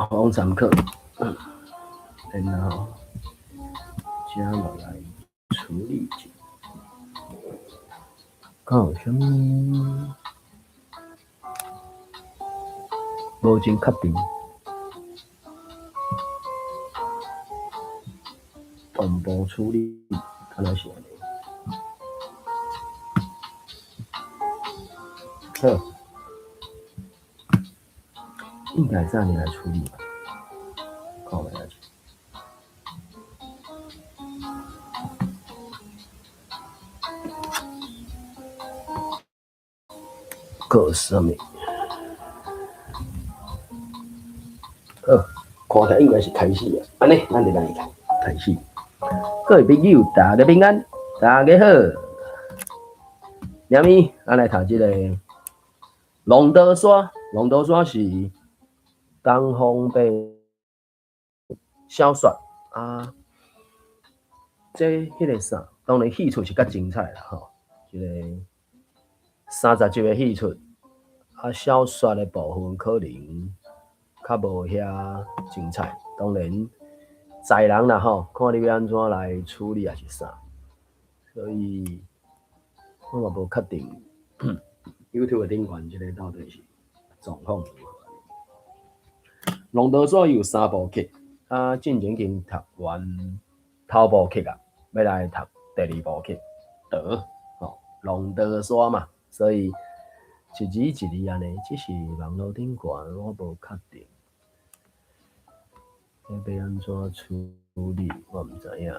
大方参考，然后加落来处理一下。有啥物无真确定？同步处理，看来是安尼。好，应该这样你来处理吧。看我来。个什么？看起来应该是开始啊。安尼，咱就来开始。各位朋友，大家平安，大家好。下面咱来读这个龙德山。龙德山是东方的小说啊。这迄个啥，当然戏出是较精彩啦吼。这个30集的戏出，啊，小说的部分可能较无遐精彩。当然，在人啦吼，看你要安怎来处理也是啥。所以，我嘛无确定YouTube 顶悬这个到底是状况如何。龙德山有3部曲，啊，进前已经读完头部曲啊，要来读第2部曲。德，龙德山嘛，所以一字一字安尼，只是网络顶悬我无确定。要安怎处理，我唔知影。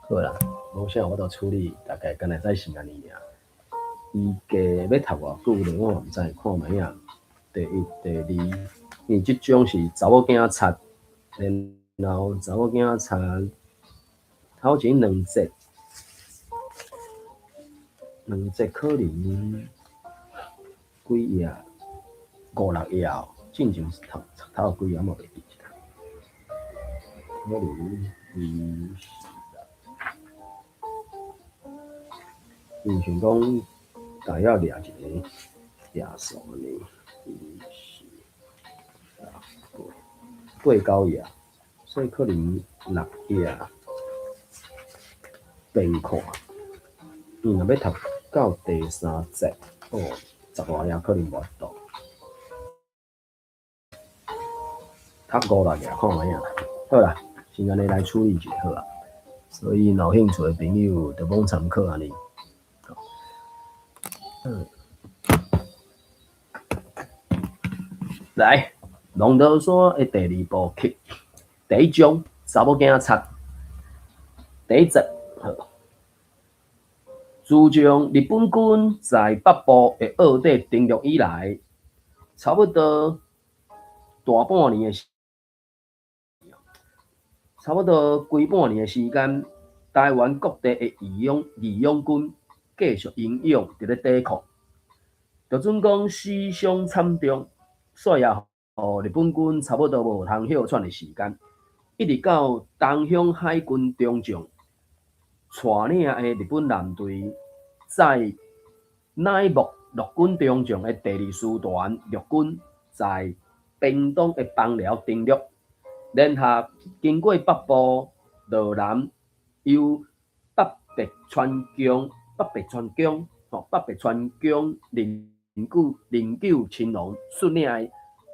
好啦，无啥我都处理，大概干来再是安尼尔。伊加要读偌久咧，我唔知，看卖影。第1、第2，因为即种是查某囝册，然后查某囝册头前2节可能几页，5、6页哦。进前头几页我袂记起来，可能因想讲，大约掠一个页数呢，8、9页，所以可能6页边看。若要读到第3节，10多页可能无法度。读5、6页看卖影。好啦，先安尼来处理就好啊。所以有兴趣的朋友就帮参考安尼。来，龙德山的第2部曲，第1章查某囝册，第1节。自从日本军在北部的腭底登陆以来，差不多大半年的规半年的时间，台湾各地的义勇军继续英勇伫咧抵抗，就准讲死伤惨重，所以互日本军差不多无通休喘的时间，一直到东乡海军中将带领的日本舰队在乃木陆军中将的第2师团陆军在屏东的邦寮登陆，然后经过北部路南，由北白川宫灵柩青龙率领的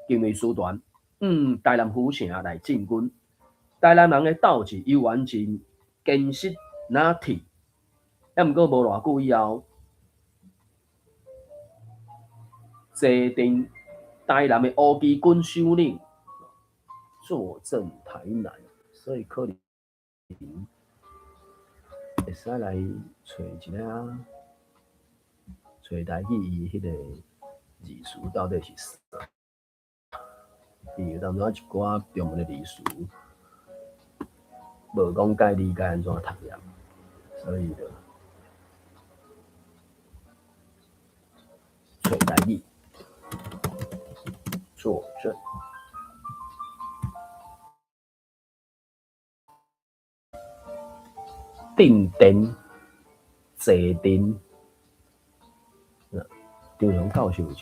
警卫师团台南府城来进军。台南人的斗志又完全坚实哪铁，也毋过无偌久以后，坐定台南的乌基军首领坐镇台南，所以可能会使来找一下，找台语伊迄个字词到底是啥？比如当中一寡中文的字词，无讲该理解安怎读念，所以就找台语坐镇。定电、坐电，张荣教授有一个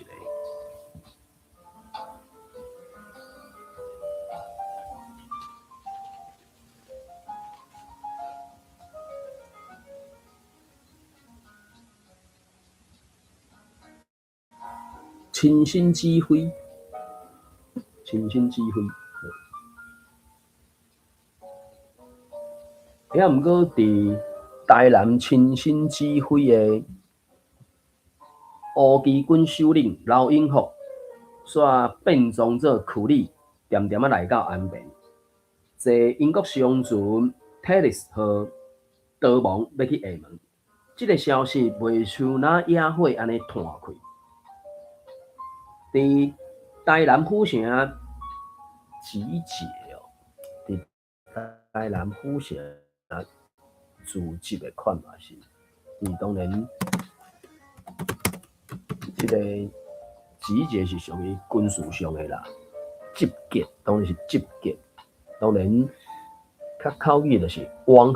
亲身指挥，亲身指挥。毋过伫台南亲身指挥的乌旗军首领刘永福，煞变装做区里，点点来到安平，坐英国商船 Telis 号逃亡要去厦门。这个消息袂像那野火安尼传开，伫台南府城集结哦，伫台南府城组织的款嘛是，当然，这个集结是属于军事上的啦，集结当然是集结，当然较口语就是汪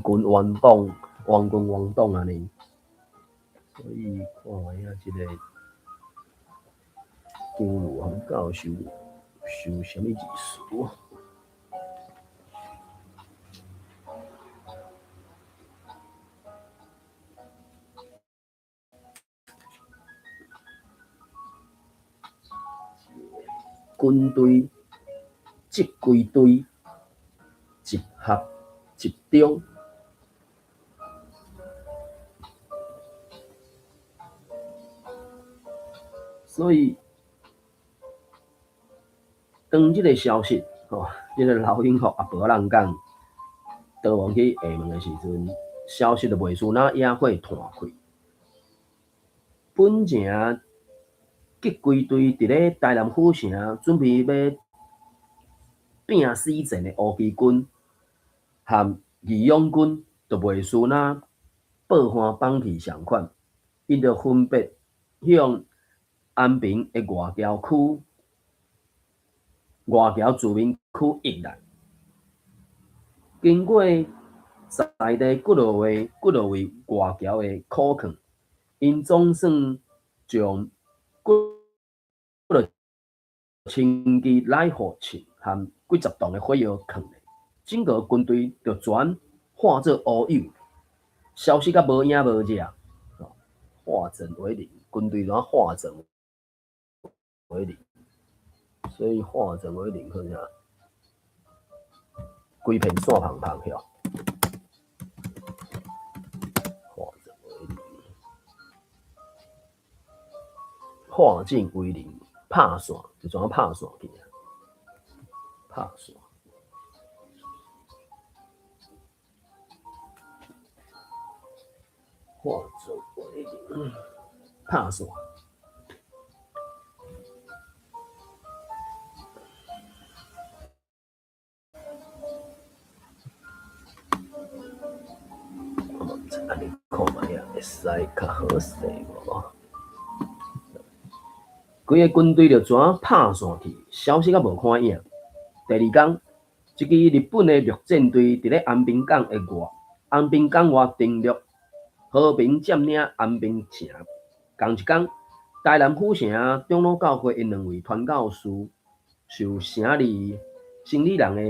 军汪党。汪军汪党安尼，所以看下这个公路行教授什么意思？军队集归队，集合集中。所以，当这个消息，这个刘永福也无人讲逃亡去厦门的时阵，消息就袂输那野火传开。本城集归队伫咧台南府城，准备要拼死战的乌旗军和义勇军，就袂输那报刊放屁相款，因就分别向安平的外侨区、外侨居民区入来。经过在地几落位外侨的苦劝，因总算将几落千支来福枪和几十栋的火药藏咧，整个军队就全化作乌有，消息甲无影无迹，化整为零，军队怎化整为零？所以化整为零，看啥？规片线胖胖遐，化整为零，化整为零，拍线就怎拍线去啊？拍线，化整为零，拍线。安尼看卖啊，会使较好势无？规个军队就全拍线去，消息甲无看影。第二天，一支日本的陆战队伫咧安平港外登陆，和平占领安平城。同一天，台南府城长老教会因两位传教士受城里生理人的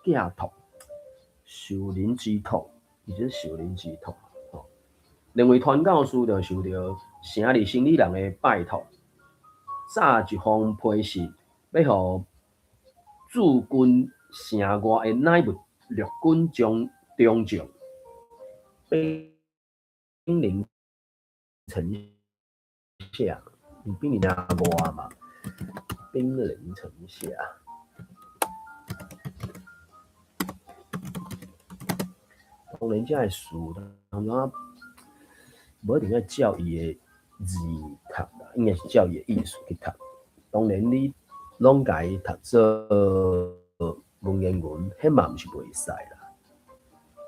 寄托，受人之托。伊即受人之托，两位传教士就受到城里生理人的拜托，炸一封批信，要互驻军城外的乃木陆军中将兵临城下，兵临外嘛，兵临城下。当然，这个事，当然无一定要照伊的字读啦，应该是照伊的意思去读。当然，你拢家读做文言文，迄嘛毋是袂使啦。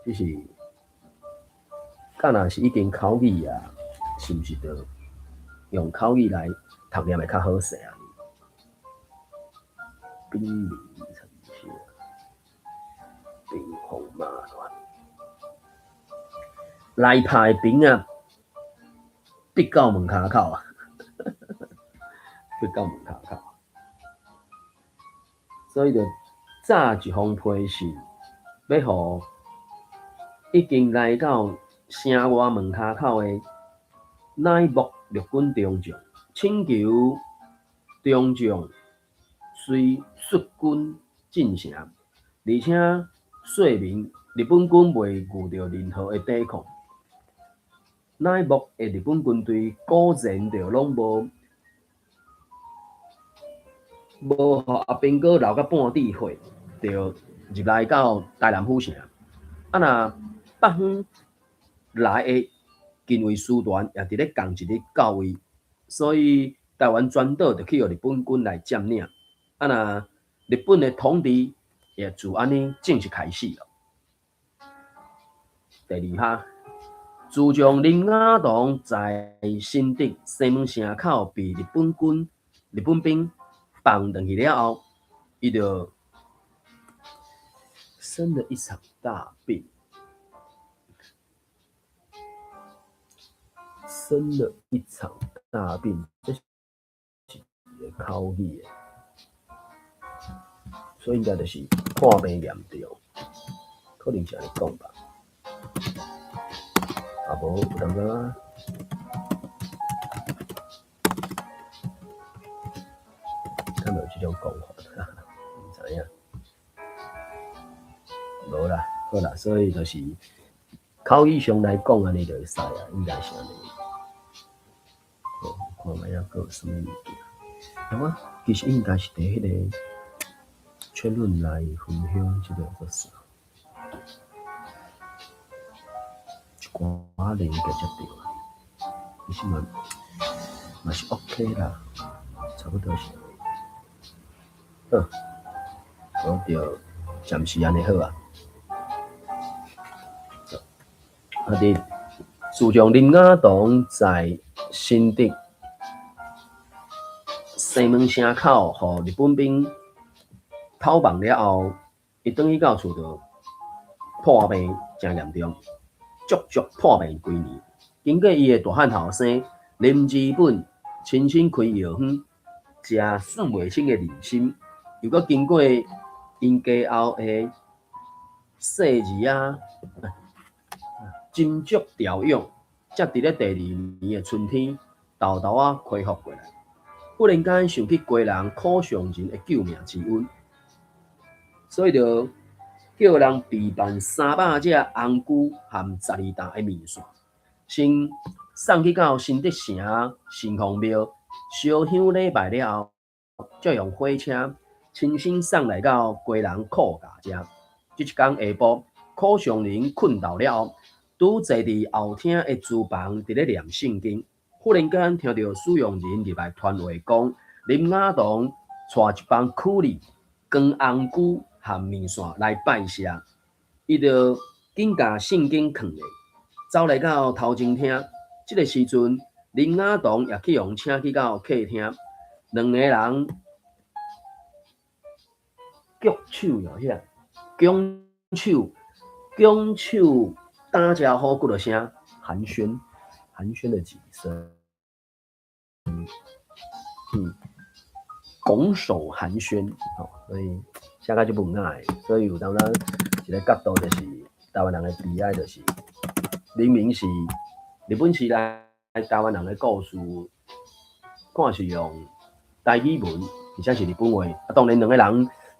只是，敢若是已经口语啊，是毋是着用口语来读念会较好势啊？兵临城下，兵荒马乱。来拍的兵啊，逼到门骹口啊，逼到门骹口，所以就炸一封批信，要互已经来到城外门骹口的乃木陆军中将，请求中将随率军进城，而且说明日本军未遇到任何的抵抗。乃木的日本军队果然就拢无互阿兵哥留到半地火，就入来到台南府城。若北方来的近卫师团也伫咧同一日到位，所以台湾全岛就去互日本军来占领。若日本的统治也自安尼正式开始了。第二下，自从林雅堂在新竹西门城口被日本兵放转去了后，伊就生了一场大病，这是一个口语的，所以应该就是破病严重，可能是安尼讲吧。啊无有淡薄仔，敢有这种讲法？唔知影。无啦，好啦，所以就是口语上来讲，安尼就会使啊，应该是安尼。看卖啊，阁有啥物物件？我其实应该是伫迄个圈论内分享即个个事，一寡连接才对啊。其实嘛是 OK 啦，差不多是。好，就暂时安尼好啊。自从林雅堂在新竹西门城口互日本兵讨放了后，伊转去到厝就破病真严重，足破病几年。经过伊的大汉后生林之本亲身开药方，食算袂清的人参，又搁经过因家后的细字啊。斟酌调养，才伫咧第二年的春天，豆豆啊恢复过来。忽然间想起家人苦上人的救命之恩，所以就叫人备办300只红菇和12担的面线，先送去到新竹城神皇庙烧香礼拜了后，再用火车亲身送来到家人裤架遮。这一天下晡，苦上人困倒了后，拄坐伫后厅的厨房伫咧念圣经，忽然间听到使用人入来传话讲，林雅堂带一帮苦力扛红菇和面线来拜谢，伊就紧甲圣经藏咧，走来到头前厅。这个时阵，林雅堂也去用请去到客厅，两个人举手有遐，拱手打招呼，几落声寒暄了几声，拱手寒暄，所以下个就不爱，所以有当咱一个角度就是台湾人的悲哀，就是明明是日本时代台湾人的故事，看是用台语文，而且是日本话。当然两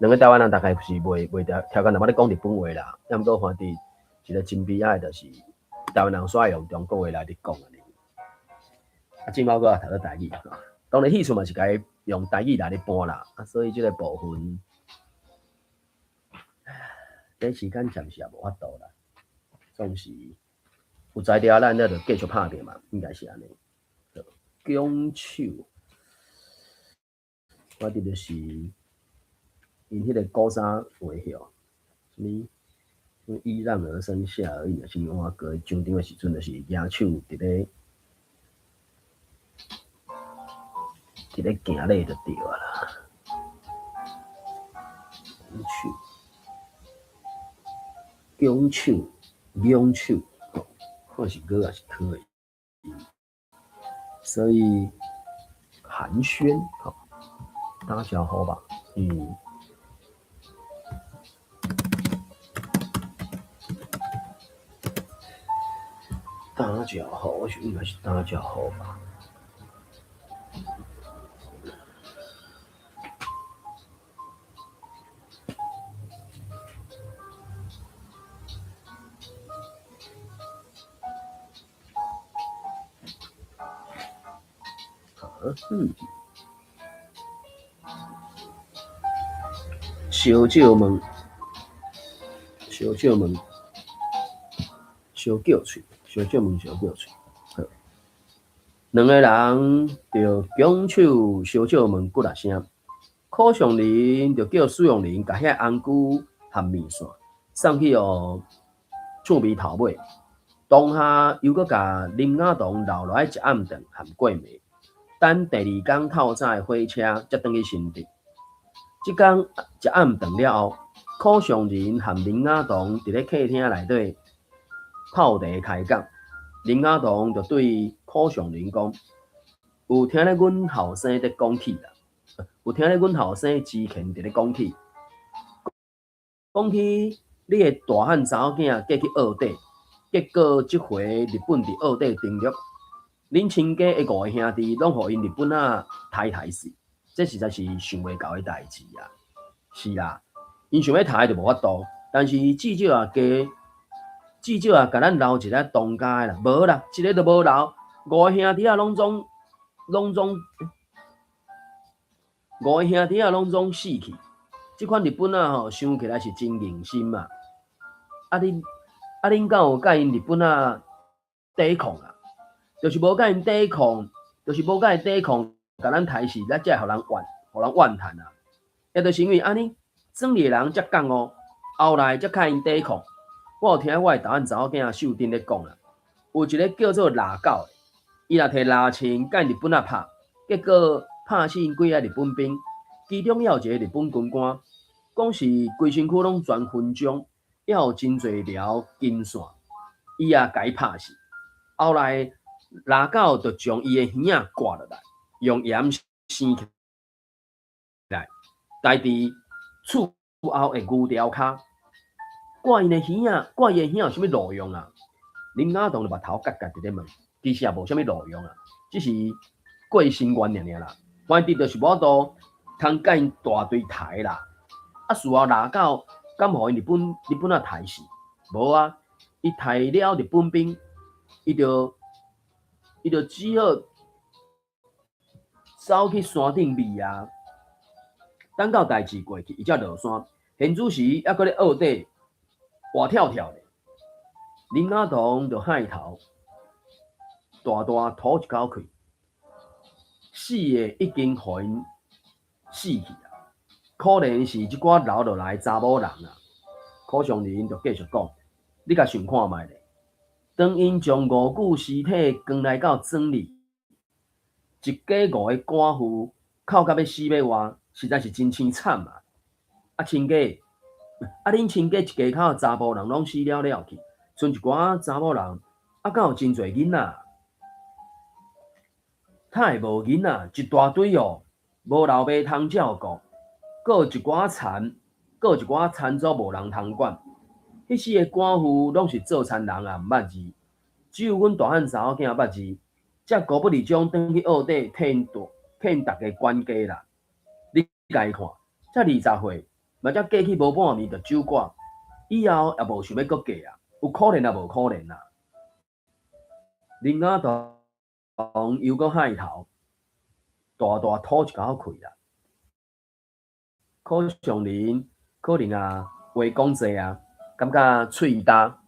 个台湾人大概是袂条件那么咧讲日本话啦，要毋过看伫一个真悲哀，就是台湾人煞用中国话来咧讲安尼。即摆我也读到台语，当然戏出嘛是该用台语来咧搬啦，所以即个部分，这时间暂时也无法度啦。总是有才调，咱就继续拍拼嘛，应该是安尼。拱手，我伫就是因迄个古早话晓，什么依让而生，下而已，什么我过上场的时阵，就是举手伫咧行咧就对啊啦。拱手，看是歌还是可以，所以寒暄，打招呼吧，打招呼，我想应该是打招呼吧。烧酒问，烧酒问，烧叫喙，烧酒问，烧叫喙。两个人着拱手烧酒问骨力声，苦上人着叫使用人甲遐红菇含面线送去互厝边头尾，当下又搁甲林雅堂留落来食暗顿含过暝，等第二天透早的火车才转去新竹。即天食暗顿了后，苦上人含林雅堂伫咧客厅内底泡茶开讲，林雅堂就对苦上人讲。有听咧，阮后生在讲起啦，有听咧，阮后生之前伫咧讲起，讲起你个大汉查某囝嫁去澳底，结果即回日本伫澳底登陆，恁亲家的5个兄弟拢互因日本仔刣死，这实在是想袂到的代志啊！是啦，因想要刣就无法度，但是至少甲咱留一个当家的啦，无啦，一个都无留，5个兄弟啊拢总5个兄弟啊拢总死去。即款日本仔吼，想起来是真硬心嘛。恁敢有甲因日本仔抵抗啊？就是无甲因抵抗，甲咱刣死，咱才会互人怨叹啊。也就是因为安尼，庄里人才讲哦，后来才甲因抵抗。我有听我的大汉查某囝秀珍咧讲啦，有一个叫做腊狗的，伊若摕腊枪甲日本仔拍，结果拍死因几个日本兵，其中还有一个日本军官，讲是规身躯拢全勋章，还有真侪条金线，伊也甲伊拍死。后来腊狗就将伊的耳仔挂落来，用盐生起来，戴伫厝后的牛条骹。挂伊的耳有啥物路用啊？林雅堂就目头夹夹伫咧问，其实也无啥物路用啊，只是过心愿尔啦。反正就是无度通甲因大堆刣啦。啊，事后腊狗敢互因日本仔刣死？无啊，伊刣了日本兵，伊就只好走去山顶避啊。等到代志过去，伊才落山。现主时还搁咧澳底活跳跳咧，林雅堂就海头大大吐一口气，死的已经互因死去啊！可怜是即寡留落来查某人啊！苦上人就继续讲：你甲想看觅咧，当因将5具尸体扛来到庄里，一家5个寡妇哭到要死要活，实在是真凄惨啊！亲家。恁亲家一家口查甫人拢死了了去，剩一寡查某人，敢有真侪囡仔？太无囡仔，一大堆哦，无老爸通照顾，阁有一寡田组无人通管。迄四个寡妇拢是做田人啊，毋捌字，只有阮大汉查某囝捌字，才顾不离种转去澳底替因大家管家啦。你家看，才20岁。嘛，才嫁去无半年就走寡，以后也无想要搁嫁啊，有可怜也无可怜啊。林雅堂又搁海头，大大吐一口气啊。苦上人可能啊话讲济啊，感觉喙焦，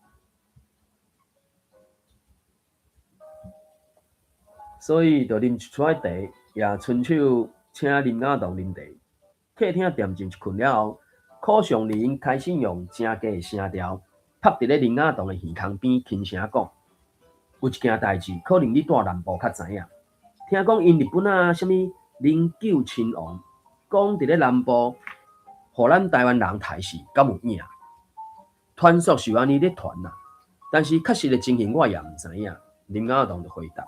所以就啉一撮茶，也伸手请林雅堂啉茶。客厅恬静一困了后，苦上人开始用正低的声调，拍伫咧林雅堂的耳孔边轻声讲：有一件代志，可能你住南部较知影。听讲因日本仔什物灵柩亲王，讲伫咧南部，互咱台湾人刣死，敢有影？传说是安尼咧传啦，但是确实的情形我也毋知影。林雅堂就回答。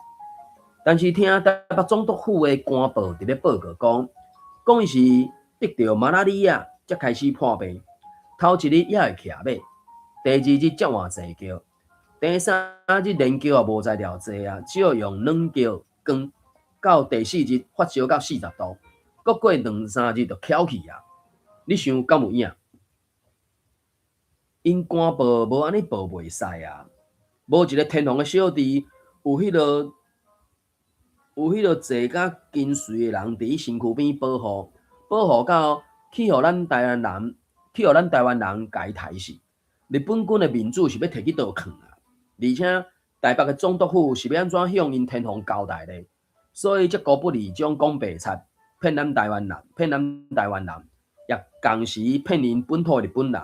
但是听台北总督府的官报伫咧报告讲伊是得到马拉里亚才开始破病，头一日也会徛马，第二日才换坐轿，第三日连轿也无才调坐啊，只好用软轿扛，到第四日发烧到40度，搁过2-3日就翘去啊！你想敢有影？因官报无安尼报袂使啊！无一个天皇的小弟有迄落有迄个坐甲金穗的人伫伊身躯边保护到去互咱台湾人家刣死。日本军的面子是要摕去倒囥啊？而且台北的总督府是要安怎向因天皇交代呢？所以，这高不利种讲白贼，骗咱台湾人，也同时骗因本土日本人，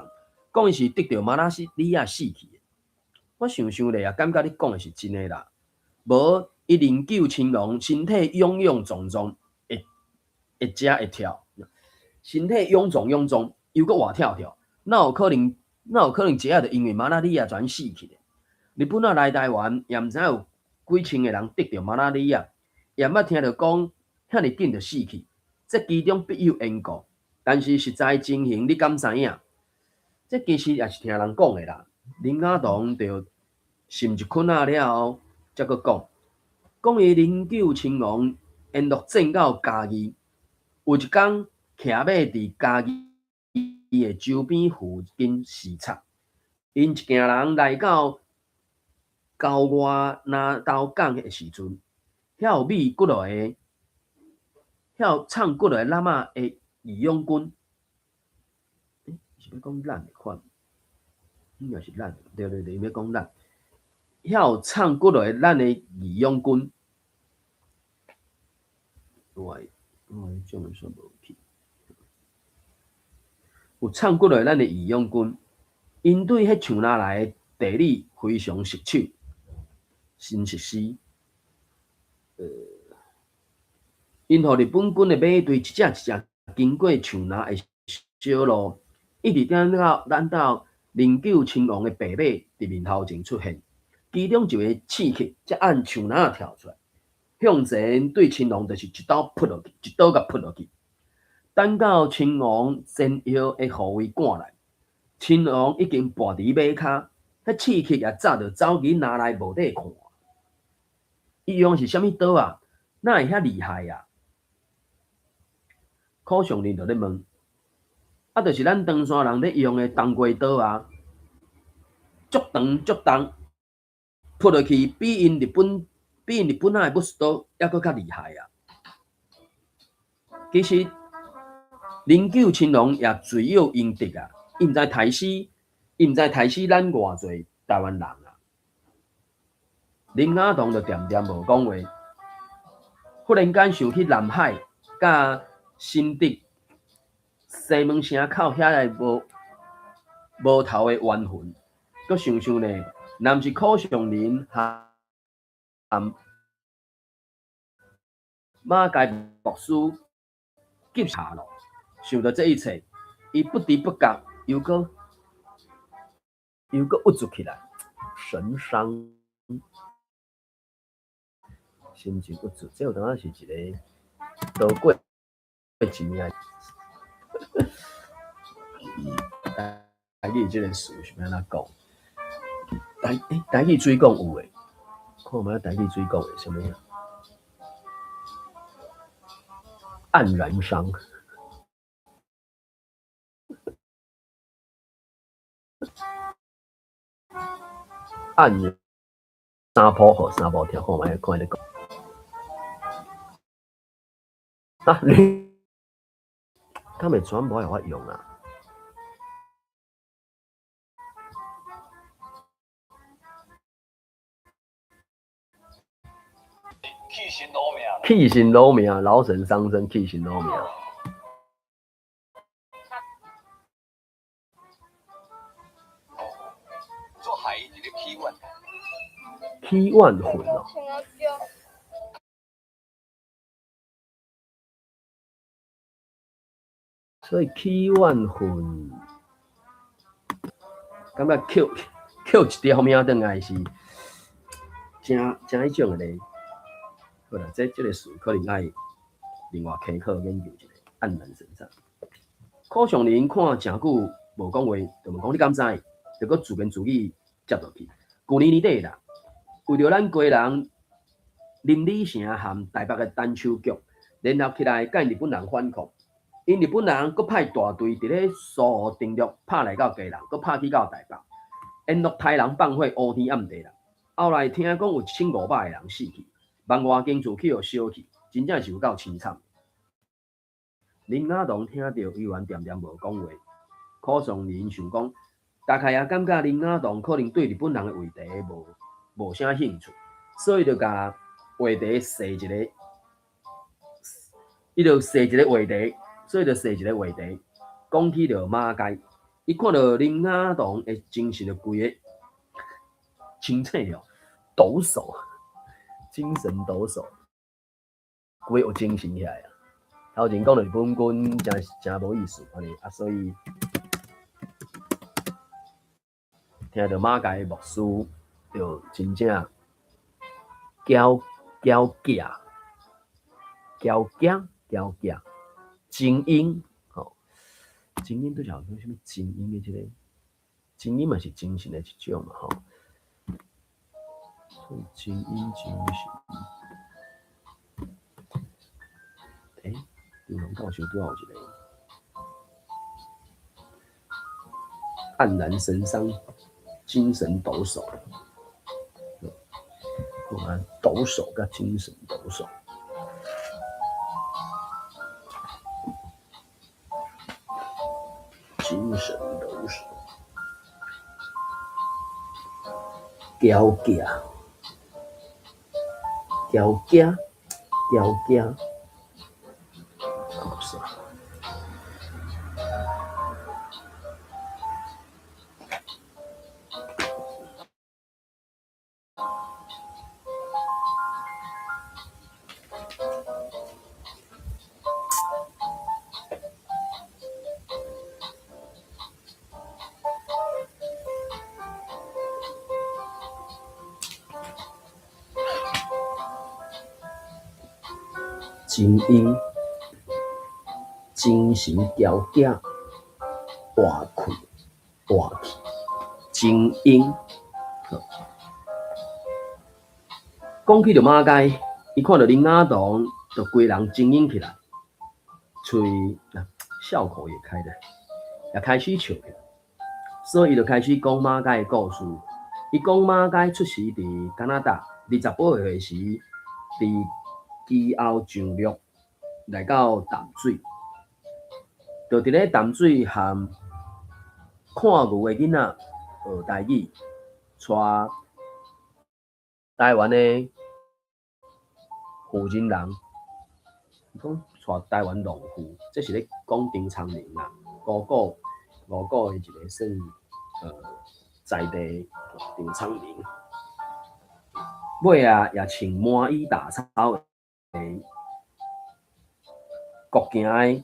讲伊是得到马拉里亚死去的。我想咧，也感觉你讲的是真的啦。无，伊灵柩青龙，身体臃臃肿肿，会食会跳，身体臃肿，又搁活跳跳，哪有可能一下就因为马拉里亚全死去的？日本仔来台湾，也毋知有几千个人得到马拉里亚，也毋捌听到讲遐尼紧就死去，这其中必有因果。但是实在情形，你敢知影？这其实也是听人讲的啦。林雅堂就心一困了后，才搁讲伊灵柩亲王沿路战到嘉义，有一天骑马伫嘉义的周边附近视察，因一行人来到郊外拿刀港的时阵，遐有美骨落的，遐有唱骨落的男仔的义勇军，是要讲咱的款，应该是咱，对，伊要讲咱，遐有唱骨落的咱的义勇军，我种人说无去，有唱骨落的咱的义勇军，因对迄像哪来的地理非常熟手。新实施，因互日本军的马队一只经过像那的小路，一直等到灵柩亲王的白马伫面头前出现，其中一位刺客才按像那跳出来，向前对亲王就是一刀扑落去，扑落去。等到亲王前腰的护卫赶来，亲王已经跋伫马骹，迄刺客也早就走去拿来无底看。伊用是啥物刀啊？哪会遐厉害啊？柯尚林就咧问，就是咱长山人咧用的冬瓜刀啊，足长，扑落去比因日本仔的武士刀还佫较厉害啊！其实灵柩亲王也罪有应得啊，伊毋知刣死咱偌济台湾人啊！林雅堂就恬恬无讲话，忽然间想起南海甲新竹西门城口遐个无头的冤魂，佮想呢，若毋是柯尚林和马介牧师急查咯，想到这一切，伊不知不觉又搁郁住起来，神伤。心情郁住，这有当然是一个多过一年。台语这个词是安怎讲？台语水讲有诶，看卖台语水讲诶什么呀？黯然伤。黯然三坡好，三坡跳，看卖看咧讲。他们全部有法用啊！弃神劳命，劳神伤身，弃神劳命。起怨魂哦。所以起怨魂，感觉扣一条命转来是真迄种的咧。好啦，这个词可能爱另外开课研究一下，黯然神伤。柯尚林看真久无讲话，就问讲你敢知？就搁自言自语接落去。去年年底啦，为着咱家人林里城和台北的单手局联合起来，甲日本人反抗。因日本人搁派大队伫咧苏澳登陆，拍来到家人，搁拍去到台北，沿路杀人放火，乌天暗地啦。后来听讲有1500个人死去，万外间厝去互烧去，真正是有够凄惨。林雅堂听到委员点点无讲话，柯松林想讲，大概也感觉林雅堂可能对日本人的话题无啥兴趣，所以就甲话题设一个，伊就设一个话题，所以就设一个话题，讲起着马街。伊看到林雅堂的精神就规个清澈哦，抖擞，精神抖擞，规个有精神起来啊！头前讲到日本军真无意思安尼啊，所以听到马街牧师就真正骄精英吼，精英都叫什么精英的这个精英嘛是精神的一种嘛吼，所以精英精神，有人教授拄好一个黯然神伤，精神抖擞，抖擞甲精神抖擞。精神抖擞，骄精英，精神骄假，活去，精英。讲起着马街，伊看到林雅堂，就规人精英起来，嘴笑口也开了，也开始笑起来，所以伊就开始讲马街的故事。伊讲马街出世伫加拿大，28岁时伫基澳上陆来到淡水，就伫咧淡水和看牛的囡仔学台语，带台湾的负责人，讲带台湾农夫，这是咧讲丁昌明啦，五股的一个算在地丁昌明，尾啊也穿满衣大草的国境的，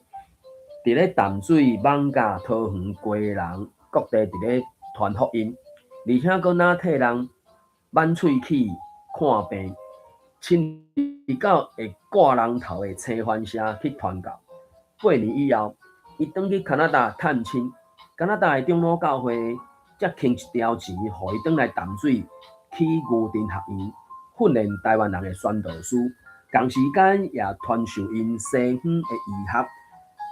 伫咧淡水艋舺桃园归人各地伫咧传福音，而且佫若替人挽喙齿看病，亲自到会挂人头的青番社去传教。8年以后，伊转去加拿大探亲，加拿大的长老教会才倾一条钱，互伊转来淡水去牛津学院训练台湾人的宣道师，同时间也传授因西方的医学，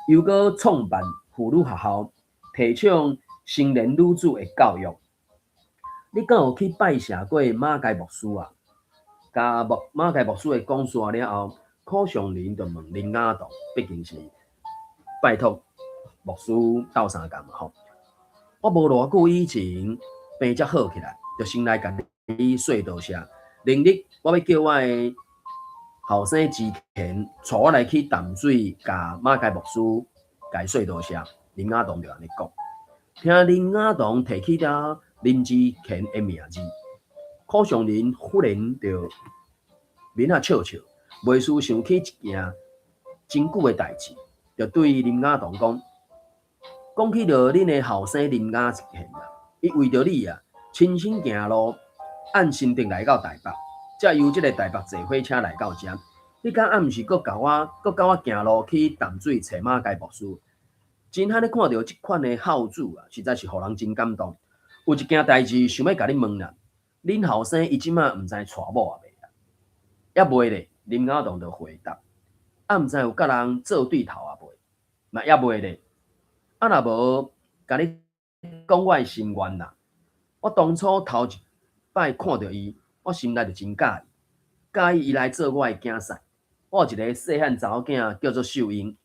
又搁创办妇女学校，提倡成年女子的教育。你敢有去拜谢过马街牧师啊？甲马街牧师的讲煞了后，柯尚林就问林雅堂，毕竟是拜托牧师斗相共嘛吼。我无偌久以前病才好起来，就先来甲你说道谢。明日我要叫我的后生之前带我来去淡水，甲马街牧师甲伊说道谢。林雅堂就安尼讲。听林雅堂提起了林之前的名字，柯尚林忽然就面啊笑笑，袂思想起一件真久的代志，就对林雅堂讲：讲起着恁的后生林雅贤啊，伊为着你啊，亲身行路，按新店来到台北，才由这个台北坐火车来到这。你敢暗时佮甲我行路去淡水找马街牧师？真罕咧看到即款的孝子啊，实在是互人真感动。有一件代志想要甲你问啦，恁后生伊即马毋知娶某啊未啊？也未咧，林雅堂就回答。啊，毋知有甲人做对头啊未？嘛也未咧。啊，若无甲你讲我的心愿啦。我当初头一摆看到伊，我心内就真喜意。介意伊来做我的囝婿。我有一个细汉查某囝叫做秀英，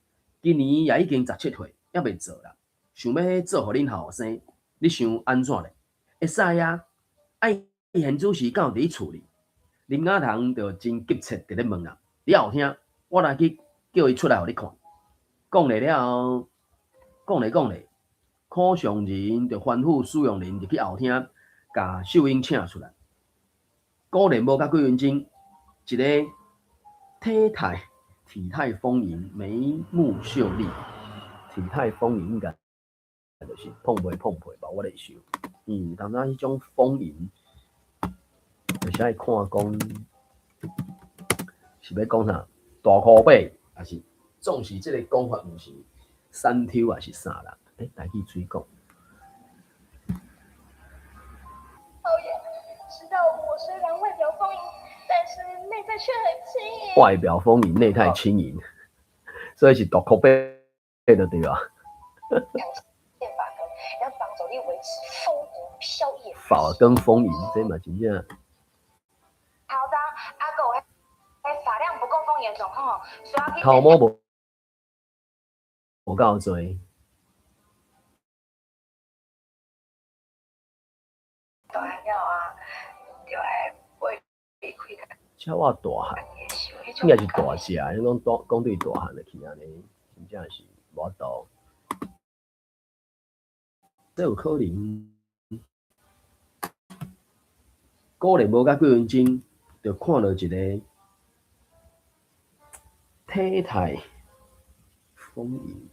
今年也已经17岁，还袂做啦。想要做互恁后生，你想安怎咧？会使啊！伊现主时敢有伫厝里？林雅堂就真急切伫咧问啊，你有听？我来去叫伊出来互你看。讲咧了后，讲咧，可上人就吩咐使用人入去后厅，甲秀英请出来。果然无甲几分钟，一个体态丰盈、眉目秀丽，体态丰盈应该就是碰皮吧，我咧想。当然迄种丰盈，就是爱看讲是要讲啥大箍背，还是总是这个讲法，毋是山挑还是啥啦？来去水讲。导演知道我虽然外表丰盈，但是内在却很轻盈。外表丰盈，内态轻盈，所以是大箍背的对吧？变发根要帮助你维持丰盈飘逸。发根丰盈，这嘛真正。好的，阿狗，发量不够丰盈的状况，需要去。头毛无够多。大汉了啊，就来为你开开。超我大汉，应该是大只，你讲对大汉的去安尼，真正是无法度。这有可能，果然无甲几分钟，就看到一个体态丰盈、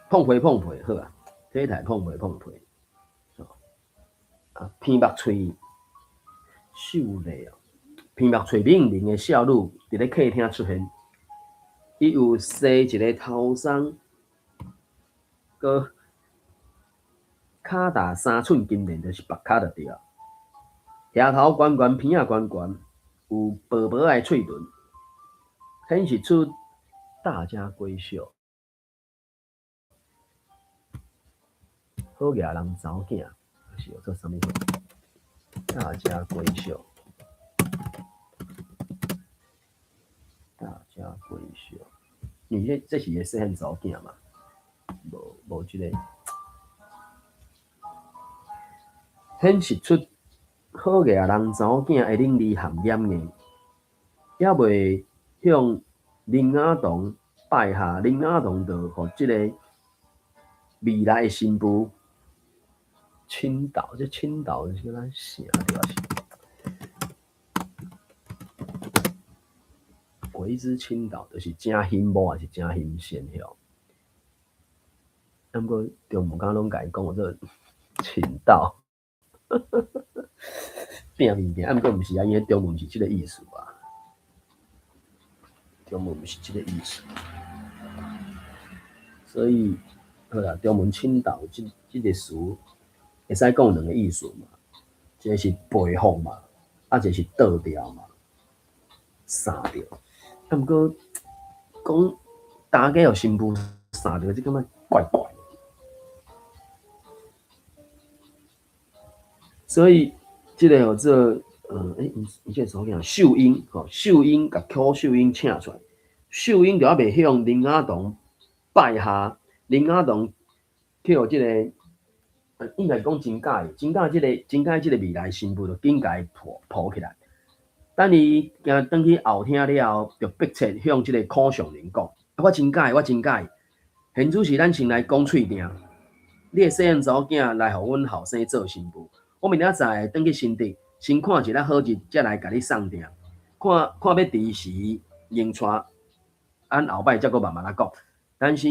碰皮好啊，体态碰皮，偏目喙秀丽啊，偏目喙明明的少女伫咧客厅出现，伊有梳一个头送，佮骹大3寸金链，就是白骹就对啊。额头悬悬，鼻仔悬悬，有薄薄的喙唇，显示出大家闺秀。好野人查某囝，是有做啥物？大家闺秀，因为这是个细汉查某囝嘛，无即个。显示出好艺人查某囝会领理含严的，也袂向林雅堂拜下。林雅堂就互即个未来的新妇倾倒，这倾倒是咱啥对吧？为之倾倒，就是正幸某还是正幸仙哟？不过中文刚拢甲伊讲我这倾倒。拼物件，不过毋是啊，因为中文是即个意思啊。中文毋是即个意思，所以好啦，中文倾倒即个词会使讲两个意思嘛，一个是背负嘛，一个是倒掉嘛，杀掉。不过讲大家有新妇杀掉，即感觉怪怪。所以，即个有做你这怎讲？秀英，秀英甲柯秀英请出来，秀英就还袂向林雅堂拜下，林雅堂去互即个，应该讲真假即个未来新妇就紧甲伊抱起来。等伊行转去后厅了后，就迫切向即个柯上人讲：我真假，现主是咱先来讲喙定，你个细汉查某囝来互阮后生做新妇。我明仔载转去新竹，先看一个好日，才来甲你送定。看要伫时迎娶，按后摆才阁慢慢仔讲。但是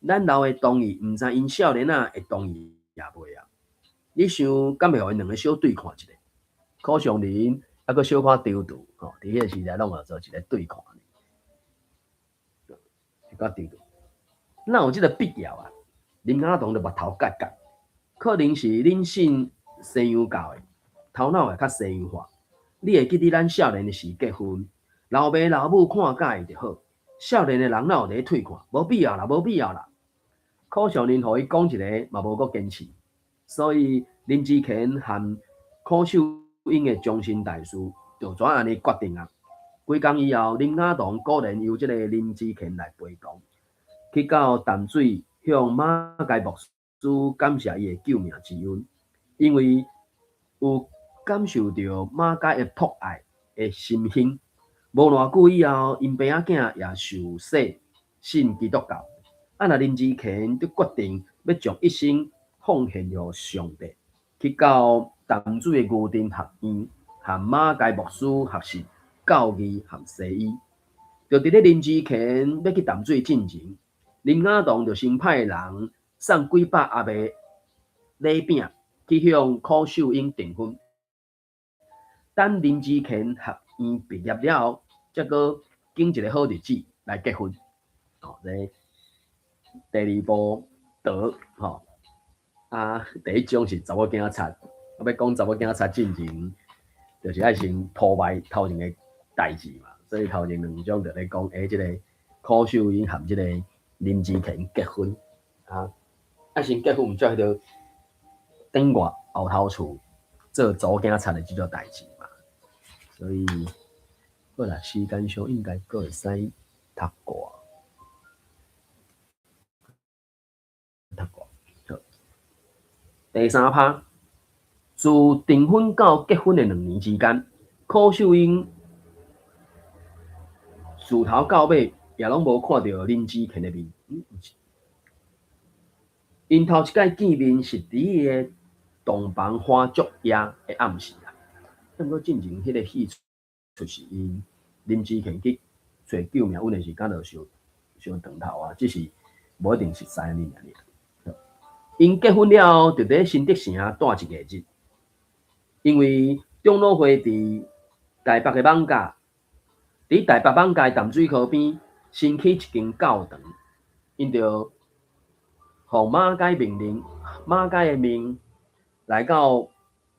咱老的同意，毋知因少年仔会同意也袂啊？你想敢袂互因两个小对看一下？柯上人还阁小可丢丢，伫迄个时代拢有做一个对看，就较丢丢。哪有即个必要啊？林雅堂就目头夹夹，可能是恁姓西洋教的，头脑会较西洋化。你会记得咱少年的时结婚，老爸老母看介意就好。少年的人哪有咧退看？无必要啦。柯少年互伊讲一个，嘛无阁坚持。所以林志乾和柯秀英的终身大事，就怎安尼决定啊？几工以后，林雅堂果然由这个林志乾来陪同，去到淡水向马偕牧师感谢伊的救命之恩，因为有感受到马偕的博爱的心胸。无偌久以后，因爸仔囝也受洗信基督教。啊，那林志乾就决定要将一生奉献予上帝，去到淡水的牛津学院，和马偕牧师学习教义和西医。就伫咧林志乾要去淡水进前，林雅堂就先派人送几百盒的礼饼去向柯秀英订婚。等林志乾学院毕业了后，才个拣一个好日子来结婚。哦，第二步得吼第一种是查某囝贼，要讲查某囝贼进前，就是爱先破坏头前的代志嘛。所以头前两种就咧讲，即个柯秀英和即个林志乾结婚啊，先结婚，毋才迄个顶外后头厝做查某囝贼的即种代志嘛。所以，好啦，时间上应该阁会使读过。第三趴，自订婚到结婚的2年之间，柯秀英自头到尾也拢无看到林志乾的面。因头一摆见面是伫伊的洞房花烛夜的暗时啦。毋过进前迄个戏就是因林志乾去找救命恩的时间就伤长头啊，只是无一定熟悉安尼尔。因结婚了，就伫新德城住一个日，因为长老会伫台北的艋舺，伫台北艋舺淡水河边新起一间教堂，因就互马偕命令，马偕的命来到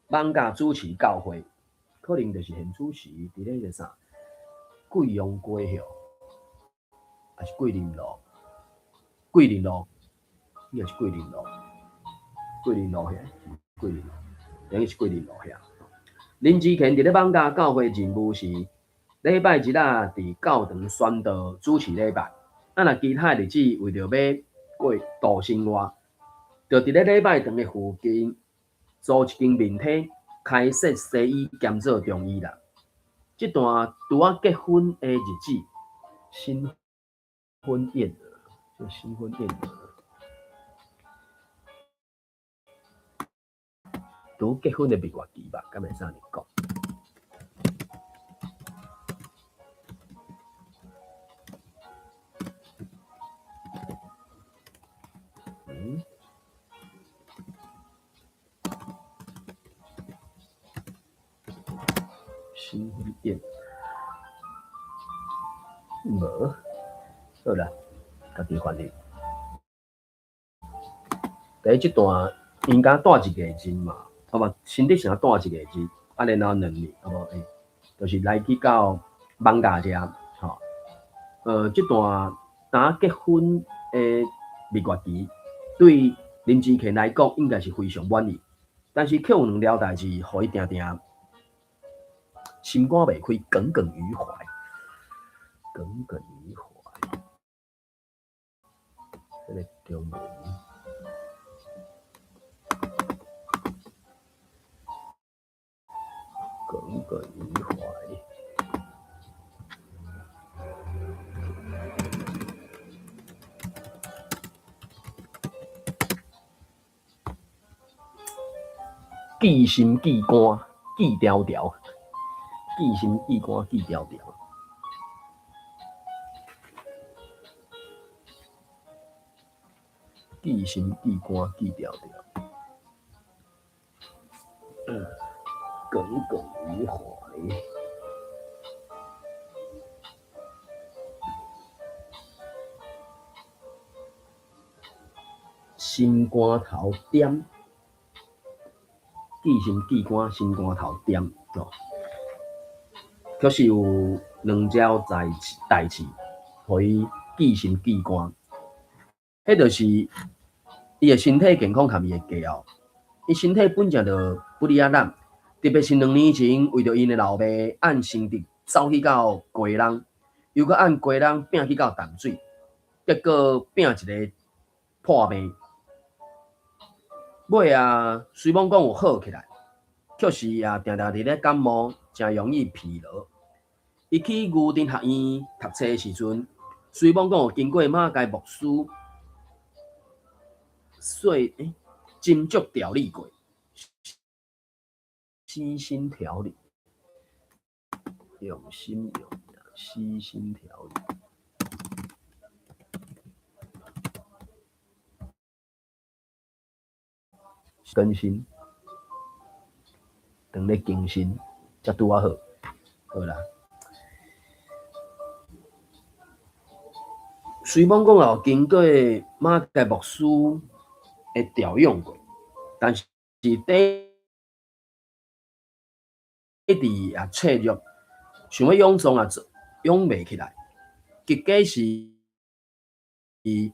艋舺主持教会，可能就是现主持伫咧个啥贵阳街吼，还是桂林路？桂林路，应该是桂林路。桂林路遐，桂林路，应该是桂林路遐。林志乾伫咧艋舺教会任务是礼拜日啊，伫教堂宣导主持礼拜。啊，若其他日子为着要过度生活，就伫咧礼拜堂的附近租一间面体，开设西医兼做中医啦。这段拄啊结婚的日子，新婚宴就新婚宴拄结婚的蜜月期吧，敢会使安尼讲。新婚宴，无，好啦，家己翻译。第一段应该住一个日嘛，啊无新德城住一个日，啊然后2年，啊无就是来去到艋舺遮，吼，这段打结婚的蜜月期，对林志乾来讲应该是非常满意，但是却有2条代志，互伊定定心肝袂开，耿耿于怀，耿耿于怀。这个中文，耿耿于怀。记心记肝记条条，记心记肝记条条。记心记肝记条条，耿耿于怀。心肝头点，记心记肝，心肝头点哦。确实有2条代志，互伊记心记肝。迄就是伊的身体健康和伊的家后，伊身体本正就不离啊咱，特别是2年前，为着因的老爸按成绩走去到鸡笼，又搁按鸡笼拼去到淡水，结果拼一个破病。尾啊，虽讲有好起来，确实也定定伫咧感冒，真容易疲劳。伊去牛津学院读册的时阵，虽讲有经过马偕牧师斟酌调理过，悉心调理，用心悉心调理。更新，当咧更新，才拄啊好，好啦。虽讲有经过马偕牧师的调养过，但是第一也脆弱，想要养壮也养袂起来。结果是医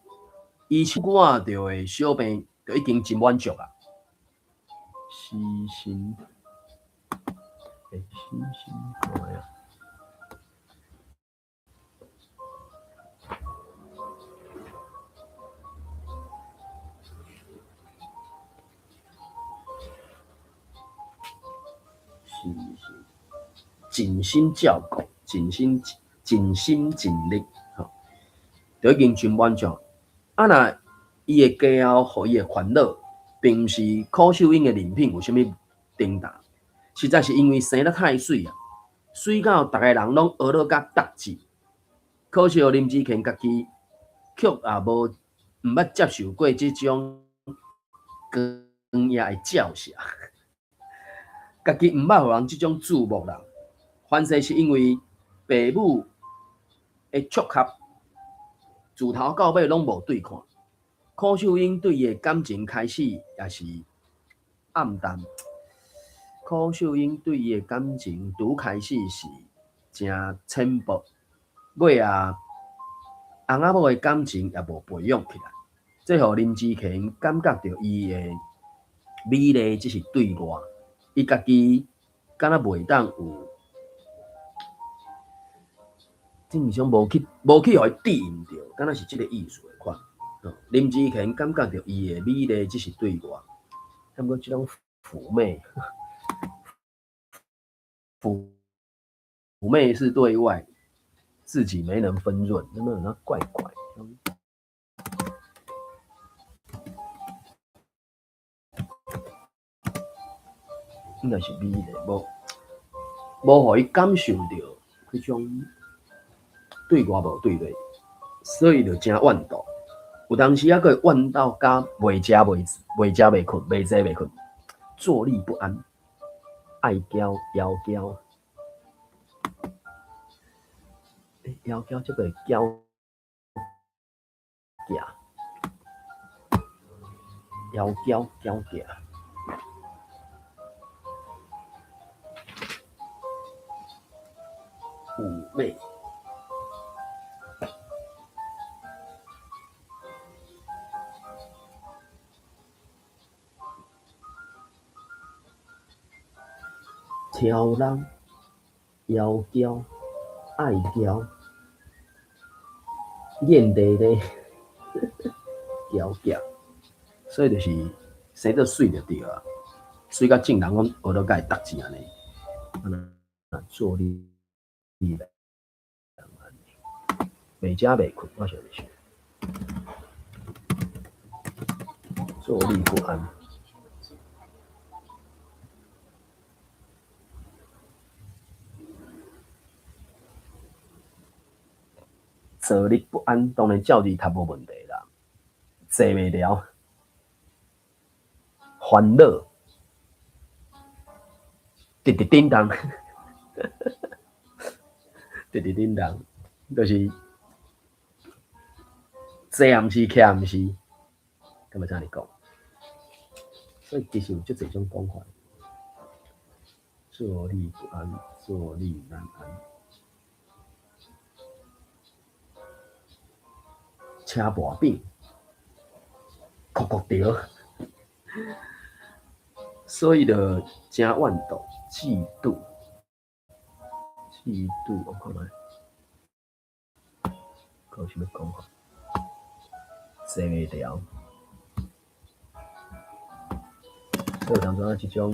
生看到的小病就已经真满足啊。细心，看呀。尽心照顾，尽心尽力，吼，就已经真满足。啊，若伊的家后，互伊的烦恼，并毋是柯秀英的人品有啥物重大，实在是因为生得太水啊，水到逐个人拢学到甲达志。可惜林志强家己却也毋捌接受过即种光野的照射，家己毋捌互人即种注目啦。反正是因为爸母的撮合，自头到尾拢无对看。柯秀英对伊的感情开始也是暗淡。柯秀英对伊的感情拄开始是真浅薄，尾啊，翁仔某的感情也无培养起来，这互林志强感觉到伊的美丽只是对外，伊家己敢若袂当有。正常无去互伊对应着，敢若是即个意思的款。林志强感觉到伊的美丽只是对外，毋过即种妩媚，妩媚是对外，自己没能分润，那么那怪怪。应该是美丽，无互伊感受到迄种。对外无对内，所以就真怨妒。有当时还佫会怨到甲袂食袂困，袂坐袂困，坐立不安，爱骄夭骄，夭骄即个骄假，夭骄骄假，妩媚。挑人、夭娇、爱娇、艳丽丽、娇娇，所以就是生得水就对啊，水甲正人讲学到甲会达志安尼，坐立不安，袂食袂困，我想是坐立不安。坐立不安，当然照字读无问题啦。坐袂了，烦恼，直直叮当，直直叮当，就是坐也毋是，徛也毋是，敢要怎哩讲？所以其实有足侪种讲法，坐立不安，坐立难安。车跋柄，哭哭潮，所以就真怨妒、嫉妒、嫉妒，我看卖，有啥物讲法？坐袂牢，所以当中即种，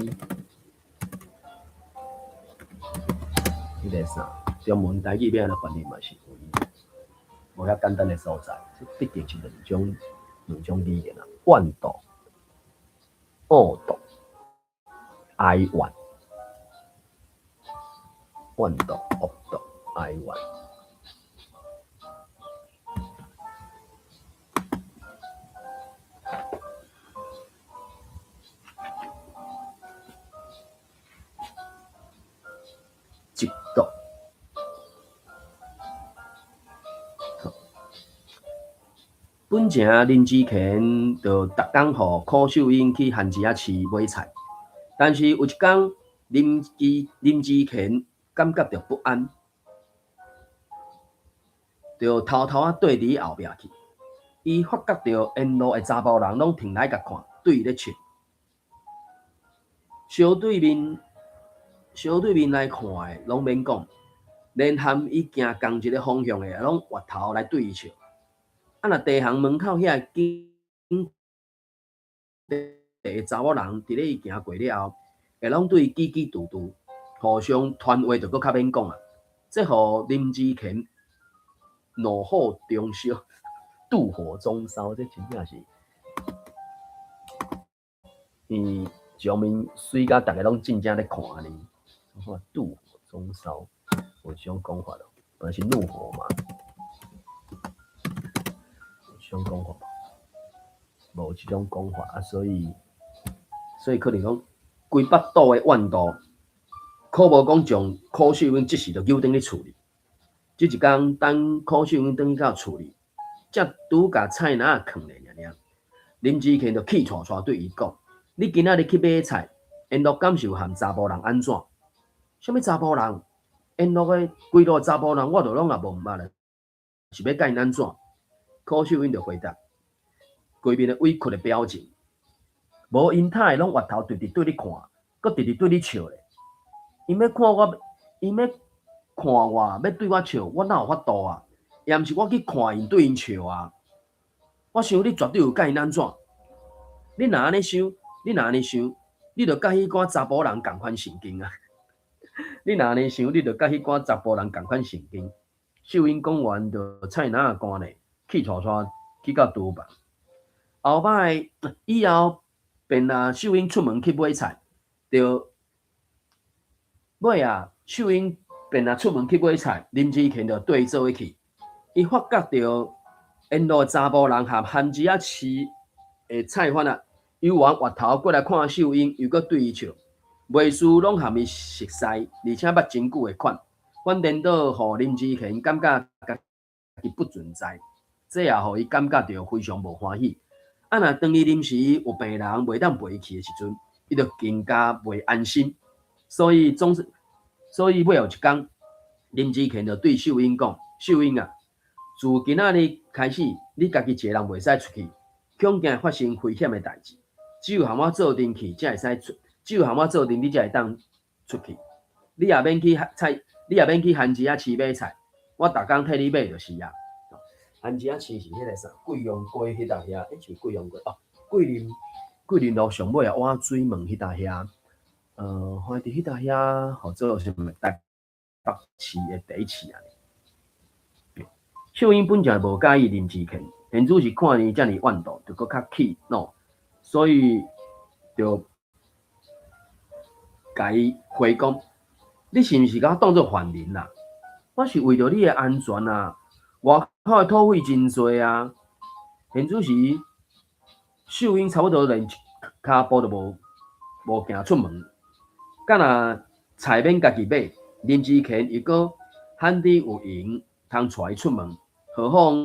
迄个啥，中文台语变的翻译嘛是有无遐简单的所在，毕竟是两种语言啊，怨妒、恶妒、哀怨、怨妒、恶妒、哀怨。嫉妒。本正林志乾就逐工互柯秀英去番薯仔市买菜，但是有一天林志乾感觉到不安，就偷偷啊缀伫后壁去。伊发觉到沿路的查甫人拢停来甲看，对伊咧笑。小对面来看的拢免讲，连含伊行同一个方向的拢滑头来对伊笑。若地行门口遐紧的查某人伫咧伊行过了后，会拢对伊叽叽嘟嘟，互相传话就搁较免讲啊。这互林志乾怒火中烧，妒火中烧，这真正是，上面水甲大家拢真正咧看呢，我妒火中烧，有这种讲法咯，本来是怒火嘛。这种讲法，无这种讲法啊，所以可能讲规巴肚的怨妒，可无讲将柯秀英即时就扭转去处理。即一天，等柯秀英转去到厝里，才拄甲菜篮啊囥咧尔。林志乾就气喘喘对伊讲：“你今仔日去买菜，沿路敢是有含查甫人安怎？什么查甫人？沿路的规路查甫人，我就拢也无毋捌咧，是要甲因安怎？”柯秀英就回答，规面的委屈的表情，无因他的拢滑头直直对你看，搁直直对你笑咧。因要看我，要对我笑，我哪有法度啊？也毋是我去看因对因笑啊。我想你绝对有甲因安怎？你若安尼想，你就甲迄寡查甫人共款神经啊！你若安尼想，你就甲迄寡查甫人共款神经。秀英讲完，就菜篮干咧。气喘喘去到厨房，以后便秀英出门去买菜，就秀英便出门去买菜，林志乾就对做去。伊发觉到沿路查甫人和番薯仔市的菜贩啊，又往滑头过来看秀英，又搁对伊笑，袂输拢含伊熟悉，而且捌真久的款，反颠倒互林志乾感觉家己不存在。这也互伊感觉到非常无欢喜。若当伊临时有病人袂当陪伊去的时阵，伊就更加袂安心。所以尾后一天，林志乾就对秀英讲：“秀英啊，自今仔日开始，你家己一个人袂使出去，恐惊发生危险的代志。只有含我做阵去，才会使出；只有含我做阵，你才会当出去。你也免去番薯仔市买菜，我逐工替你买就是啊。”番薯仔市是迄个啥？贵阳街迄搭遐，是贵阳街哦。桂林路上尾啊，碗水门迄搭遐，反正迄搭遐，或者是台北市的第一市啊。秀英本正无介意林志乾，现主是看伊遮尔怨妒，就搁较气恼，所以就甲伊回讲：“你是毋是甲我当作犯人啊？我是为着你的安全啊！外口的土匪真多啊！”现主时，秀英差不多连骹步都无行出门。敢若菜免家己买，林志乾又搁罕伫有闲通带伊出门，何况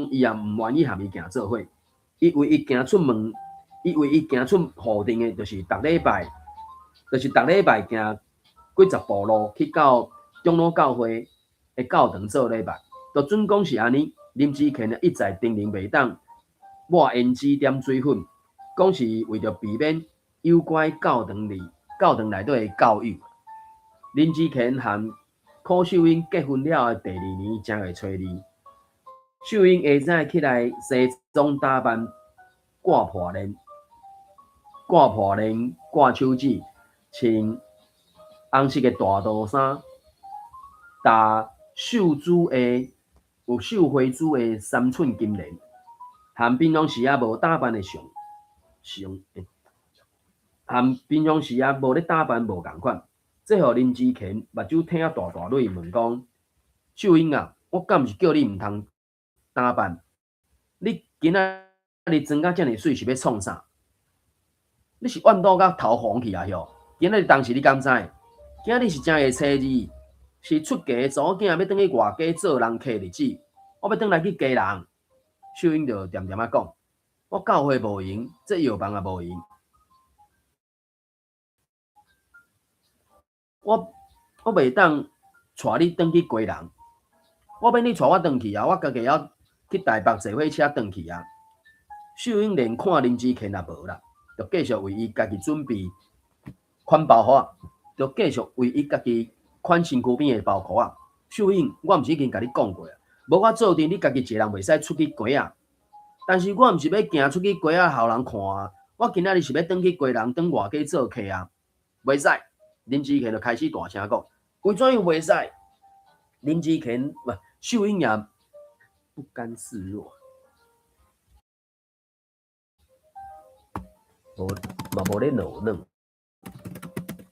伊也毋愿意和伊行做伙。伊为伊行出户定的，就是逐礼拜行几十步路去到长老教会的教堂做礼拜。就准讲是安尼，林志乾一再叮咛袂当抹胭脂点水粉，讲是为着避免有关教堂内底的教育。林志乾和柯秀英结婚了的第2年正月初2，秀英下早起来西装打扮，挂破链、挂手指，穿红色的大肚衫，搭绣花珠的3寸金链，和平常时无打扮的和平常时无咧打扮无共款。这互林志乾目睭挺啊大泪，问讲：秀英啊，我敢毋是叫你毋通打扮？你今仔日装甲遮尔水是要创啥？你是怨倒甲头红去啊？吼！今仔日当时你敢知？今仔日是正月初2，是出家的查某囝要转去外家做人客日子，我要转来去家人。秀英就点点啊讲：我教会无用，这药房也无用。我袂当带你转去家人，我免你带我转去啊！我家己要去台北坐火车转去啊！秀英连看林志乾也无啦，就继续为伊家己准备款包袱，就继续为伊家己款身躯边的包袱啊！秀英，我毋是已经甲你讲过啊，无我做阵你家己一个人袂使出去街啊！但是我毋是要行出去街啊，互人看啊！我今仔日是要转去家人，转外家做客啊！袂使！林志乾就开始大声讲：为怎样袂使？林志乾秀英也不甘示弱，无咧闹软，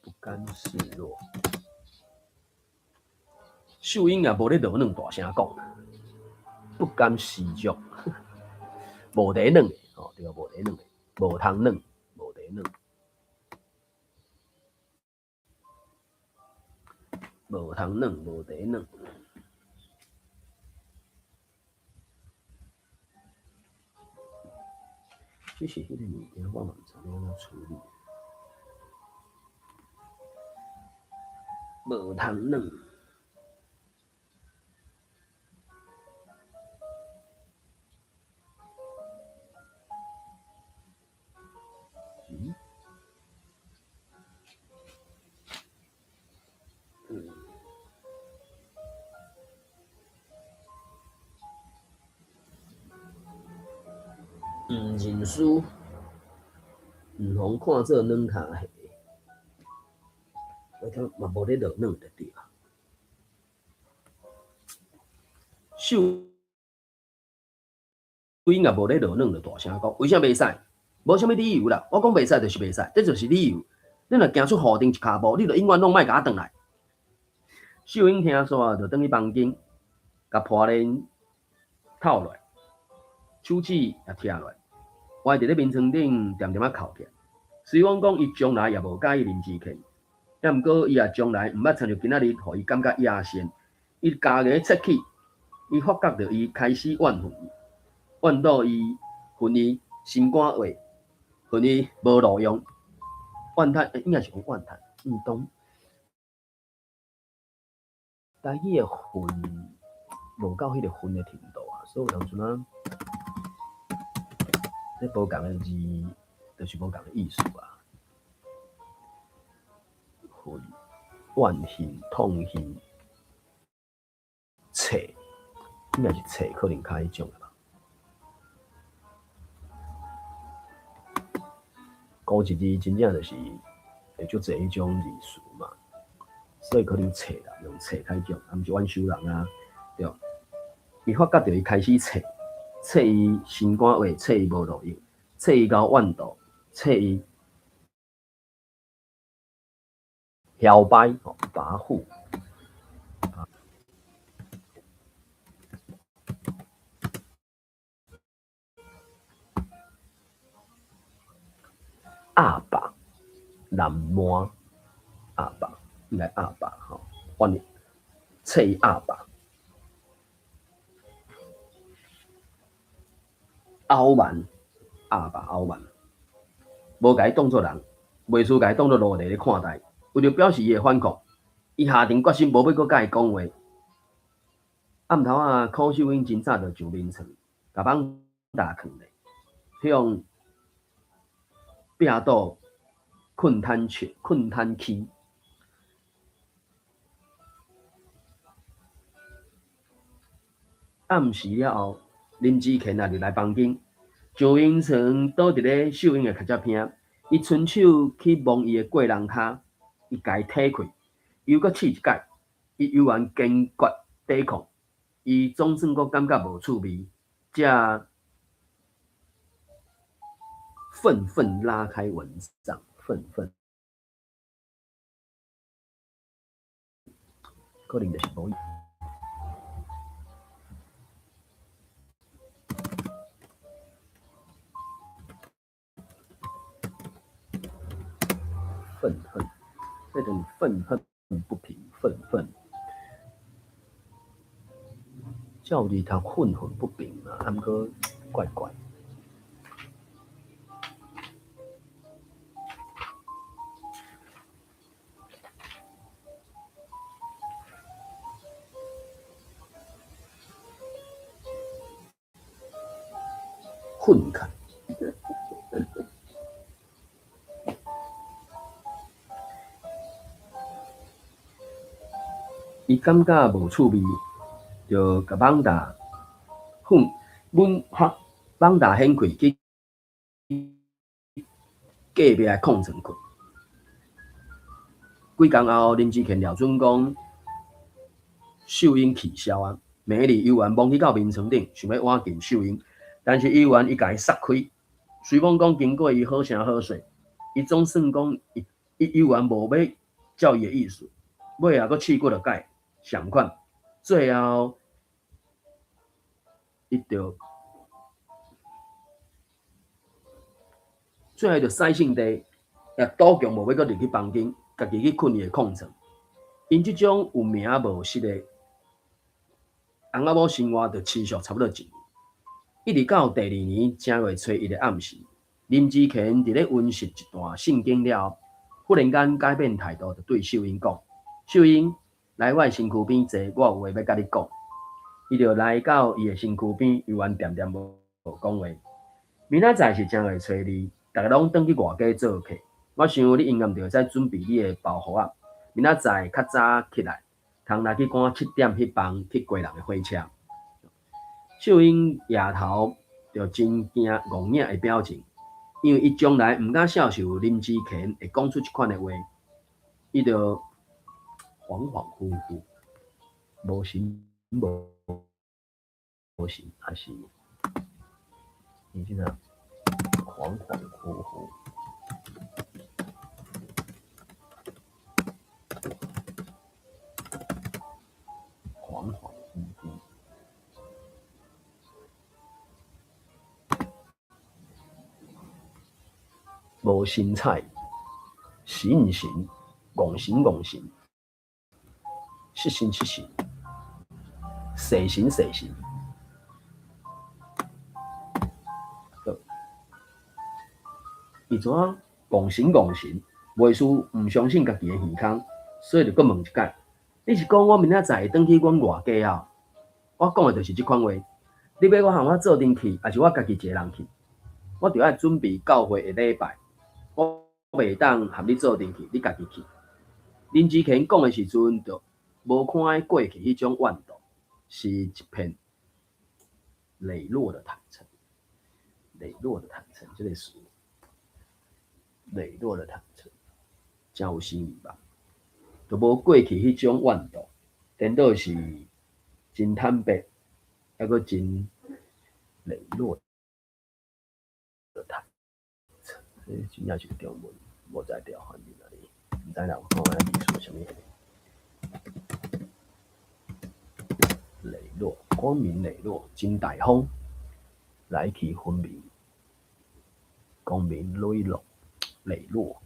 不甘示弱。秀英也无咧闹软，大声讲：不甘示弱，无地软的，对，无地软的，无通软，无地软。无通软，无地软。这是迄个物件，我嘛毋知要安怎处理。无通软。认输，毋通看做软脚虾，而且嘛无咧闹软就对啊。秀英也无咧闹软，就大声讲：为啥袂使？无啥物理由啦，我讲袂使就是袂使，这就是理由。你若行出户顶一骹步，你就永远拢莫甲我转来。秀英听煞，就转去房间，甲破链套落，手指也拆落，歪伫咧眠床顶点点啊哭起。虽然讲伊从来也无介意林志乾，但毋过伊也从来毋捌参像今仔日，互伊感觉野仙。伊家己切起，伊发觉到伊开始怨恨伊，怨到伊恨伊心肝话，恨伊无路用，怨叹应该是讲怨叹，毋懂。台语的恨无到迄个恨的程度啊，所以有当阵啊，这无共的字，就是无共的意思啊。恨、怨恨、痛恨、切，应该是切，可能较迄种的吧。古一字真正就是会足侪迄种字词嘛。所以可能切啦，用切开种，啊，毋是阮收人啊，对。伊发觉到伊开始切伊心肝话，切伊无路用，切伊到怨妒，切伊摇摆跋扈。阿爸，南摩，阿爸。应该阿爸吼，阮切伊阿爸，傲慢，阿爸傲慢，无甲伊当作人，袂输甲伊当作奴隶咧看待，为着表示伊的反抗，伊下定决心无要阁甲伊讲话。暗头啊，柯秀英真早就上眠床，甲网搭囥咧，向壁倒困瘫雀、困瘫起。暗时了后，林志乾也入来房间，赵英成倒伫咧秀英的脚趾边，伊伸手去摸伊的过人骹，伊甲伊踢开，又搁试一摆，伊犹原坚决抵抗，伊总算阁感觉无趣味，才愤愤拉开蚊帐，愤愤，可能就是无。愤恨，那种愤恨不平，愤愤，照字读愤愤不平嘛，啊，毋过怪怪。愤慨。伊感觉无趣味，就甲网大网大掀开去隔壁的空床困。几工后，林志乾廖准讲，秀英气消啊，美丽犹原摸去到眠床顶，想要挽救秀英，但是犹原伊甲伊撒开。虽讲经过伊好声好说，伊总算讲伊犹原无要照伊的意思，尾啊，阁试几落摆。相款，最后就使性地，也赌强无要阁入去房间，家己去困伊的空床。因即种有名无实的翁仔某生活，就持续差不多1年。一直到第2年正月初1的暗时，林志乾伫咧温习一段圣经了后，忽然间改变态度，就对秀英讲：“秀英。”来我身躯边坐，我有话要甲你讲。伊就来到伊的身躯边，犹原恬恬无讲话。明仔载是正月初2，大家拢转去外家做客。我想你应该着在准备你的包袱啊。明仔载较早起来，通来去赶7点迄班去过人的火车。秀英夜头就真惊戆硬的表情，因为伊从来毋敢接受林志乾会讲出即款的话，伊就恍恍惚惚，无神无神，还是你真的恍恍惚惚，恍恍惚惚，无神采，神毋神，戆神戆神，失神失神。射神射神，伊怎啊戆神戆神，袂输毋相信家己的耳孔，所以就搁问一解：你是讲我明仔载转去阮外家啊？我讲的就是即款话。你要我和我做阵去，还是我家己一个人去？我着爱准备教会的礼拜，我袂当和你做阵去，你家己去。林志乾讲的时阵，就无看过去迄种怨毒。是一片磊落的坦诚，磊落的坦诚，这个词，磊落的坦诚，真有新意吧？就无过去迄种怨毒，颠倒是真坦白，还阁真磊落的坦诚。这真正是中文，无在调翻译哪里？唔知啦，我看下字数什么。磊落，光明磊落，真大方，来去分明，光明磊落，磊落。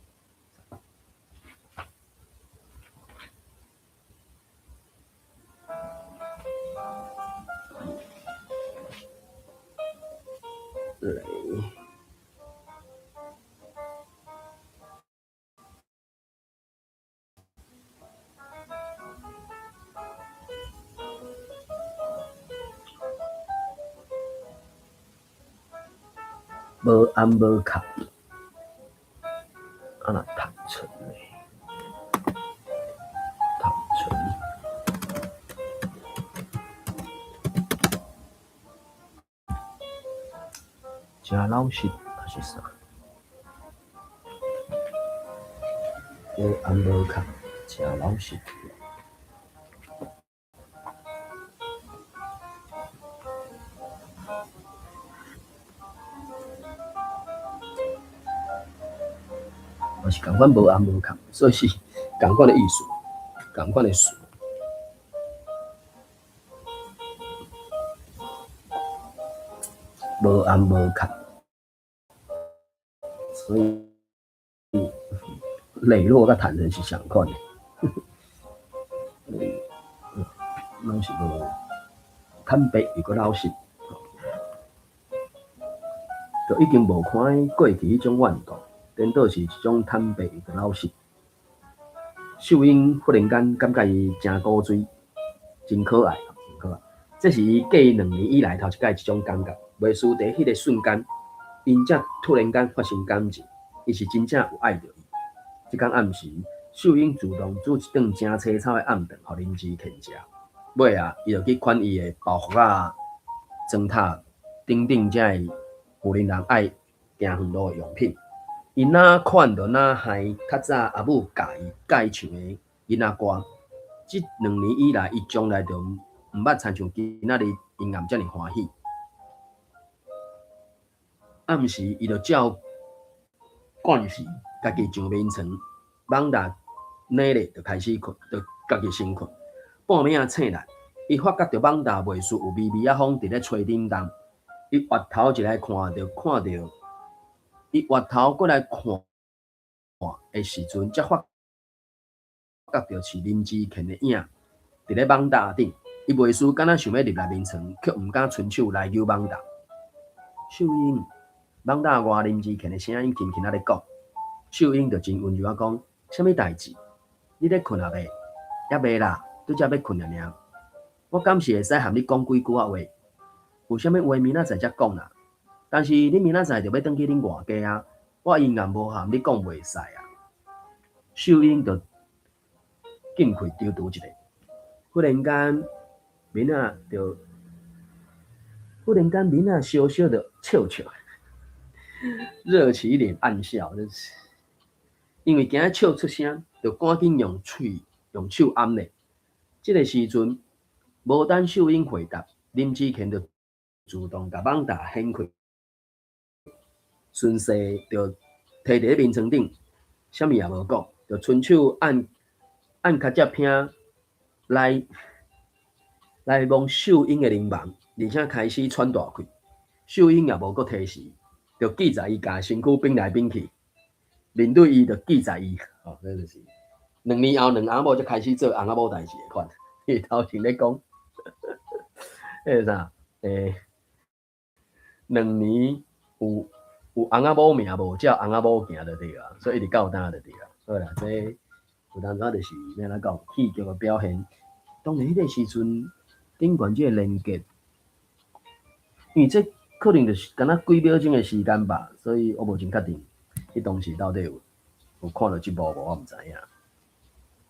磊，无暗无卡，啊那坦诚嘞，坦诚，真老实还是啥？这安无卡，真老实。嘛是共款无暗无卡，所以是共款的意思，共款的事。无暗无卡，所以磊落甲坦诚是相款的。拢是无坦白又阁老实，就已经无看过去迄种怨毒，颠倒是一种坦白又阁老实。秀英忽然间感觉伊真古锥，真可爱，真可爱。这是伊过2年以来头一摆即种感觉。袂输伫迄个瞬间，因才突然间发生感情，伊是真正有爱着伊。即天暗时，秀英主动煮一顿真青草的暗顿，互林志勤食。尾啊，伊就去款伊的包袱啊、装塔等等遮个富人人爱行远路的用品。伊哪款就哪害较早阿母教伊唱的囡仔歌。即2年以来，伊从来就毋捌参像今仔日音乐遮尔欢喜。暗时，伊就照惯时，家己上眠床，网打奶咧就开始困，就家己先困。半暝仔醒来，伊发觉着网打袂输有微微仔风伫咧吹顶动，伊挖头一来看着，伊挖头过来看的时阵，才发觉着是林志勤的影伫咧网打顶。伊袂输敢若想要入来眠床，却毋敢伸手来救网打。秀英。网打外林志勤的声音轻轻仔咧讲，秀英就真温柔仔讲：啥物代志？你咧困啊未？也未啦，拄则要困尔。我敢是会使含你讲几句仔话，有啥物话明仔载才讲啦。但是你明仔载就要转去恁外家啊，我依然无含你讲袂使啊。秀英就紧开丢一下，忽然间面仔小小的笑笑。热起脸暗笑，真是因为惊笑出声，就赶紧用手按咧。这个时阵，无等秀英回答，林志勤就主动甲网打掀开，顺势就摕伫咧眠床顶，啥物也无讲，就伸手按较接拼来摸秀英的灵芒，而且开始喘大气。秀英也无阁提示。就记在伊家身躯变来变去，面对伊就记在伊，这就是2年后两阿某才开始做翁仔某代志的款。伊头前咧讲，迄个啥，2年有翁仔某命无照翁仔某行就对啊，所以一直到当就对啊。好啦，这有当时就是要哪讲戏剧的表现。当然，迄个时阵顶悬这个连结，因为这。可能就是敢若几秒钟的时间吧，所以我无真确定，迄当时到底有看到即部无，我毋知影。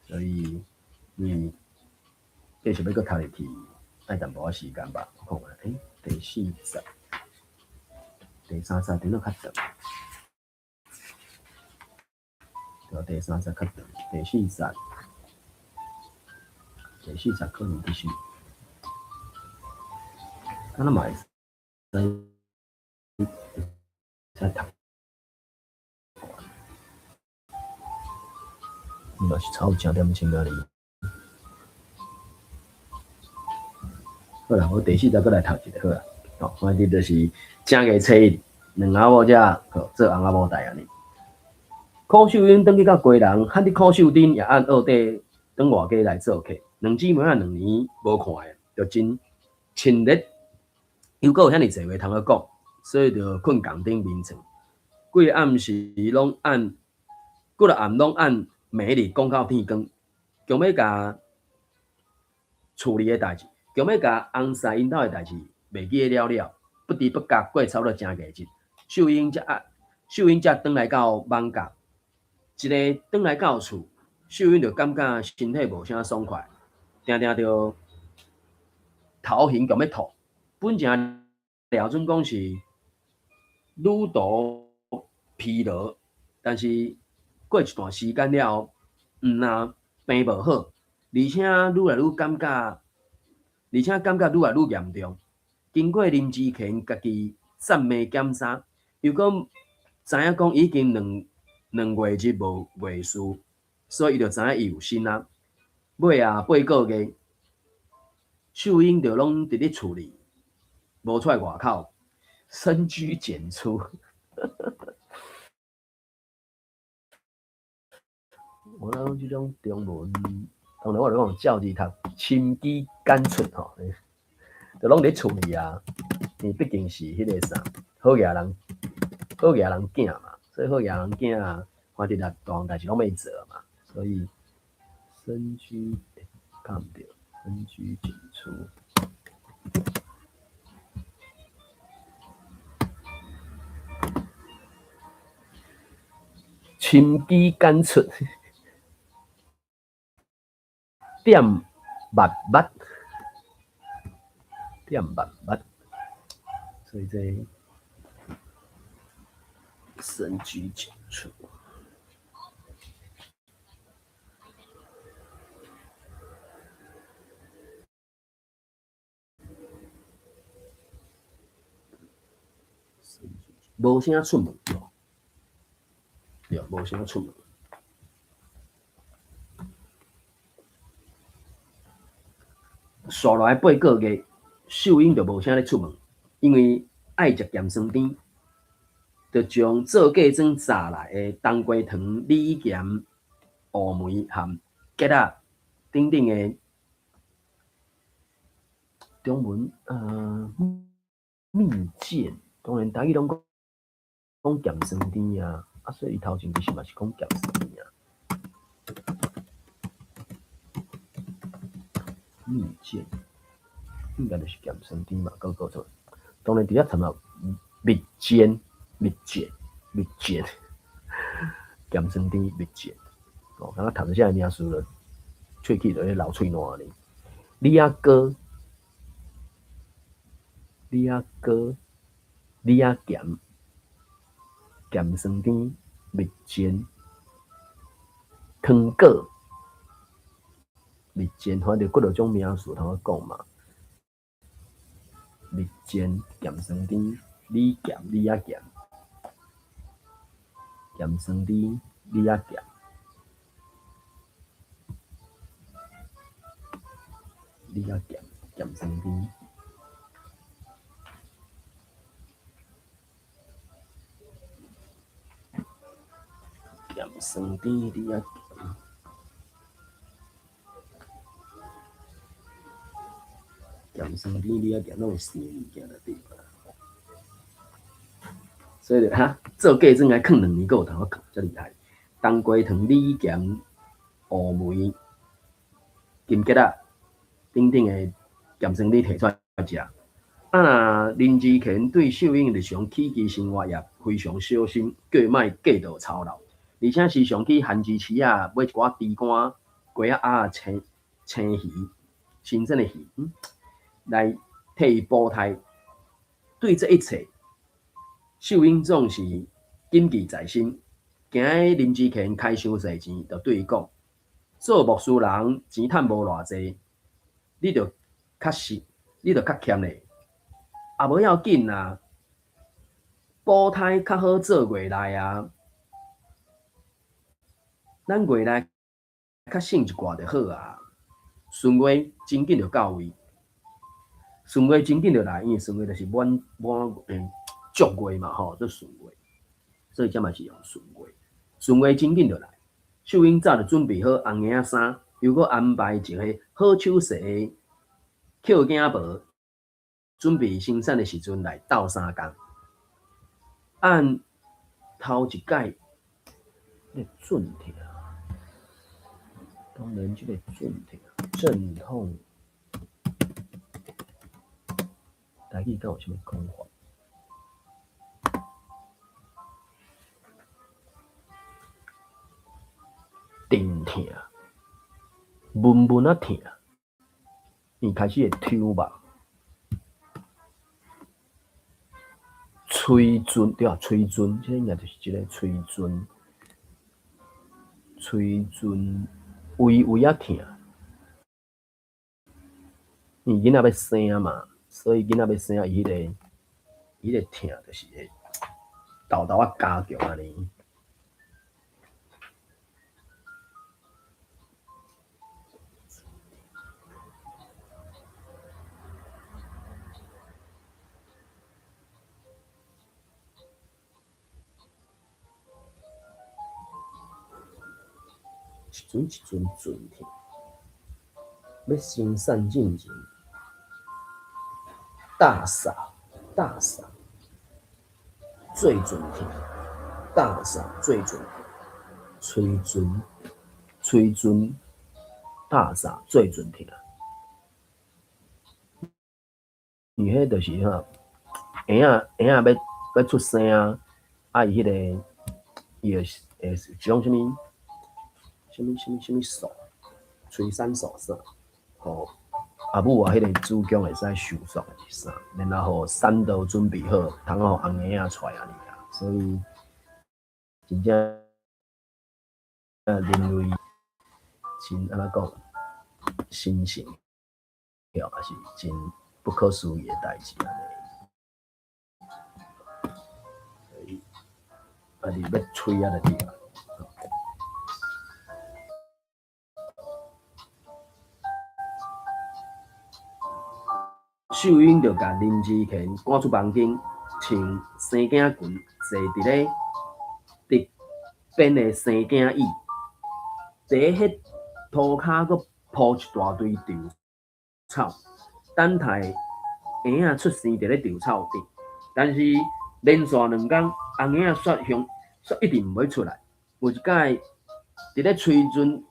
所以继续要搁读入去，爱淡薄仔时间吧。我看下，第4集、第3集点到较长，对，第3集较长，第4集可能就是敢若嘛会。再读，嘛是差有10点钟啊哩。好啦，我第4集再来读一个好啦。反正就是正月初一，两阿某才做翁仔某代安尼。柯秀英转去到家人，喊伫柯秀珍也按二弟转外家来做客。两姊妹啊2年无看诶，就真亲热。又阁有遐尼侪话通好讲，所以就困共顶眠床。规个暗时拢按，几个暗拢按暝日讲到天光，强要甲处理的代志，强要甲翁婿因兜的代志袂记了了，不知不觉过差不多正月日，秀英才转来到网甲，一个转来到厝，秀英就感觉身体无啥爽快，定定就头晕，强要吐。本正廖准讲是女毒疲劳，但是过一段时间了后，若病无好，而且愈来愈感觉，而且感觉愈来愈严重。经过林志乾家己散脉检查，又讲知影讲已经两月日无月事，所以伊就知影伊有心啊。尾啊8个月，秀英就拢伫咧厝里，无出来外口，深居简出。我讲即种中文，当然我就讲照字读，深居简出吼，就拢伫厝里啊。伊毕竟是迄个啥，好野人囝嘛，所以好野人囝，反正大项代志拢袂做嘛，所以深居看唔到，深居简出。深居简出，点密密，点密密，所以这深居简出。无啥出门咯，对，无啥出门。续来8个月，秀英就无啥咧出门，因为爱食咸酸甜，就将做嫁妆炸来的冬瓜糖、李咸、乌梅和桔仔等等的中文蜜饯，当然台语拢讲咸酸甜啊，所以伊头前其实嘛是讲咸酸甜啊。蜜饯应该就是咸酸甜嘛，搞错。当然，伫遐谈到蜜饯，咸酸甜蜜饯，哦，刚刚谈下来名词了，喙齿就咧流喙烂呢。李仔糕、李仔咸、咸酸甜蜜饯、汤果。蜜饯，反正几多种名词通我讲嘛。蜜饯、咸酸甜、李咸、李仔咸、咸酸甜、李仔咸、李仔咸、咸酸甜、咸酸甜、李仔咸。咸酸甜李仔咸拢有生物件就对啦。所以做嫁妆爱放2年，还有通好放，遮厉害。冬瓜糖、李咸、乌梅、金桔仔等等的咸酸甜摕出来食。若林志乾对秀英日常起居生活也非常小心，叫伊莫过度操劳，而且时常去番薯市啊买一寡猪肝、鸡仔鸭、青鱼、新鲜的鱼。来替伊补胎，对这一切，秀英总是谨记在心。今日林志乾开伤侪钱，就对伊讲：做牧师人钱趁无偌济，你就较欠咧。也无要紧啊，补胎较好做月内啊，咱月内较省一寡就好啊。顺月真紧就到位。顺月真紧就来，因为顺月就是足月嘛吼，做顺月，所以才嘛是用顺月。顺月真紧就来，秀英早就准备好红领衫，又搁安排一个好手势的扣颈帽，准备生产的时阵来斗相共。按头一届，那阵痛，当然这个阵痛。台语敢有啥物讲法？阵痛，闷闷啊痛，伊开始会抽目。吹尊对啊，吹尊，这应该就是一个吹尊，吹尊微微啊痛。因为囡仔要生嘛，所以囡仔要生，伊迄个痛就是会豆豆啊加强安尼。一阵阵痛，要生产进前，大傻最阵痛，大傻最阵痛，吹尊，大傻最阵痛。伊迄就是哈，婴仔要出生啊，伊迄个伊会一种什么手，吹三手啥，吼阿母啊，迄个子宫会使收缩是啥，然后产道准备好，通互红婴仔出来安尼啊，所以真正人类真安怎讲，神圣了，也是真不可思议的代志安尼。所以啊，你要吹啊就对啊。秀英就甲林志乾赶出房间，穿生囝裙，坐伫咧直边的生囝椅，第迄涂骹佫铺一大堆稻草，等待婴仔出生伫咧稻草顶。但是连续2天，红婴仔雪一定毋会出来。有一摆伫咧吹阵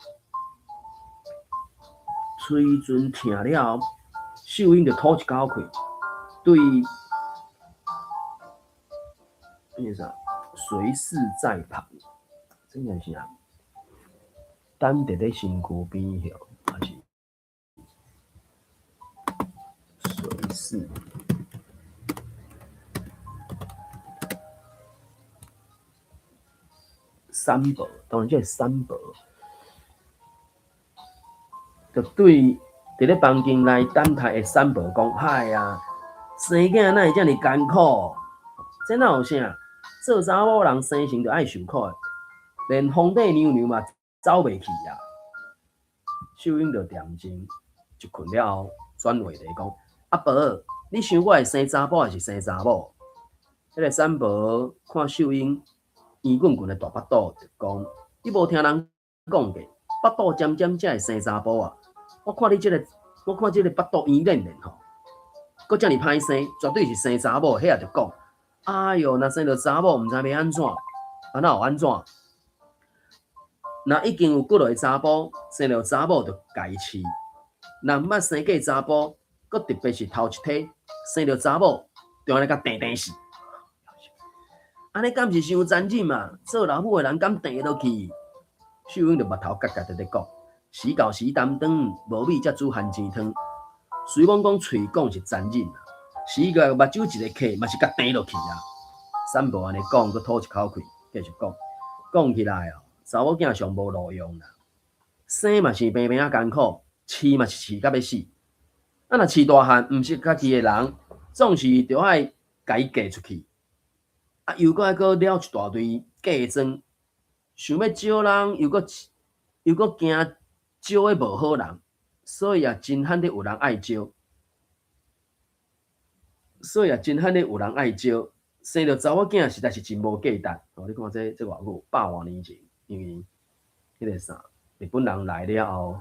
停了后。秀英就吐一口气，对那啥随侍在旁，真正是啊，等伫咧身躯边后，还是随侍。三伯，当然这是三伯，就对。伫咧房间内等待的三伯讲：“嗨啊，生囝哪会遮尔艰苦？这哪有啥？做查某人生性就爱受苦的，连皇帝娘嘛走袂去啊！”秀英就点睛，一困了后，转话题讲：“阿伯，你想我会生查甫还是生查某？”迄个三伯看秀英圆滚滚的大腹肚，就讲：“你无听人讲过，腹肚尖尖才会生查甫啊！”我看这个腹肚圆练练吼，佫遮尔歹生，绝对是生查某。迄下就讲，哎哟，若生着查某，毋知要安怎？哪有安怎？若已经有骨落查甫，生着查某就家饲；若毋捌生过查甫，佫特别是头一体生着查某，就安尼甲定死。安尼敢是伤残忍嘛？做老母的人敢定落去？秀英就目头夹夹在咧讲。时到时担当，无米才煮番薯汤。虽讲喙讲是残忍啊，时个目睭一个刻，嘛是甲顶落去啊。三伯安尼讲，佮吐一口气，继续讲。讲起来哦，查某囝上无路用啦，生嘛是平平啊艰苦，饲嘛是饲甲要死。啊，若饲大汉，毋是家己的人，总是着爱家己嫁出去。啊，又搁了一大堆嫁妆，想要招人，又搁惊。招的无好人，所以真罕得有人爱招，生着查某囝实在是真无价值。哦，你看这外语100多年前，因为迄个啥，日本人来了后，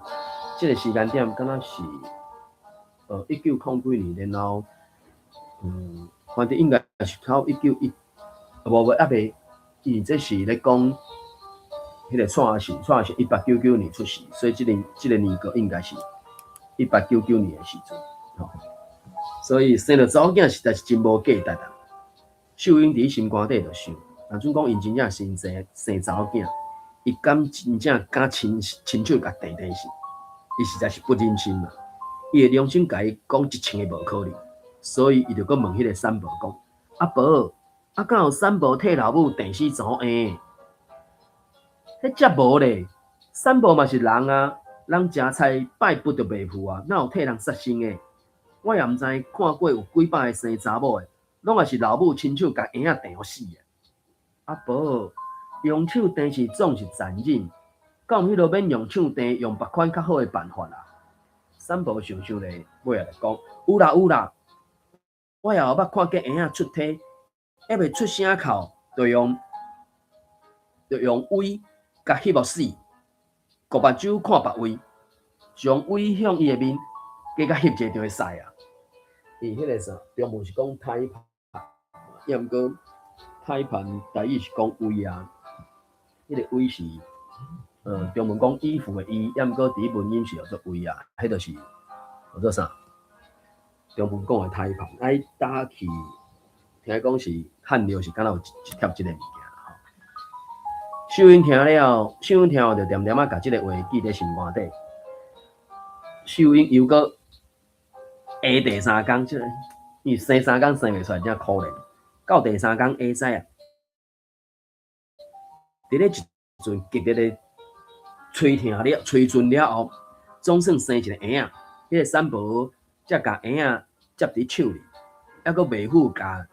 这个时间点敢若是1900几年，然后反正应该是到191，无还袂，伊这是咧讲。迄个蔡阿信1899年出世，所以这个年个应该是1899年的时阵，所以生了查某囝实在是真无价值啊。秀英伫心肝底就想，若准讲因真正生查某囝，伊敢真正敢亲手甲定定死，伊实在是不忍心嘛。伊的良心甲伊讲1000个无可能，所以伊就搁问迄个三伯讲：阿伯，啊敢有三伯替老母定死怎样？迄则无咧，三伯嘛是人啊，人食菜拜佛就袂赴啊，哪有替人杀生诶？我也毋知看过有几百个生查某诶，拢也是老母亲手甲婴仔定互死诶。阿伯，用手定是总是残忍，敢有迄落免用手定，用别款较好诶办法啊？三伯想想咧，尾仔就讲：有啦有啦，我也有捌看见婴仔出体，还袂出声口，就用胃甲翕互死，顾目睭看别位，将胃向伊诶面，加甲翕者就会使啊。伊迄个啥，中文是讲胎盘，也毋过胎盘台语是讲胃啊。迄个胃是，中文讲衣服的衣，也毋过伫文音是叫做胃啊，迄就是叫做啥？中文讲的胎盘，哎，打去听讲是汗流是敢若有一贴即个物件。秀英听了，秀英听后就点点啊，甲即个话记在心肝底。秀英又搁下第3工，即个伊生3工生袂出来，真可怜。到第3工下屎啊，伫咧一阵激烈的吹准了后，总算生一个婴仔。迄个三伯才甲婴仔接伫手里，还阁袂赴甲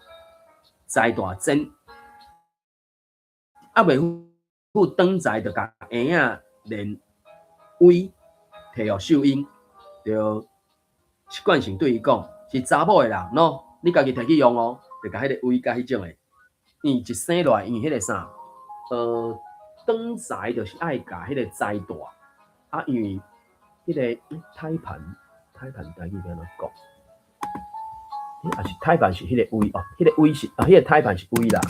栽大针，啊袂赴转栽，就甲婴仔连胃摕互秀英，就习惯性对伊讲：是查某的啦，喏，你家己摕去用哦。就甲迄个胃甲迄种诶，伊一生落来，伊迄个啥，转栽就是爱甲迄个栽大，啊，因为迄个胎盘台语要安怎讲？啊是胎盘是迄个胃哦，迄个胃是啊，迄个胎盘是胃啦。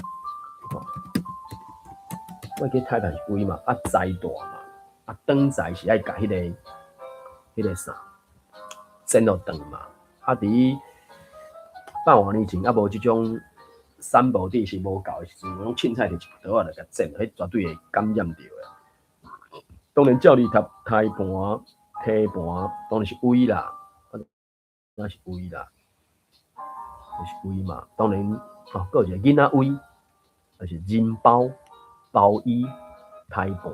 我记胎盘是胃嘛，啊栽大嘛，啊转栽是爱甲迄个啥，针落长嘛，啊伫百外年前啊无即种三宝地是无够的时阵，我拢凊彩摕一刀仔来甲剪，迄绝对会感染着的。当然照你读胎盘、体盘，当然是胃啦，那是胃啦，就是胃嘛。当然哦，还有一个囡仔胃，就是人包、包衣、胎盘，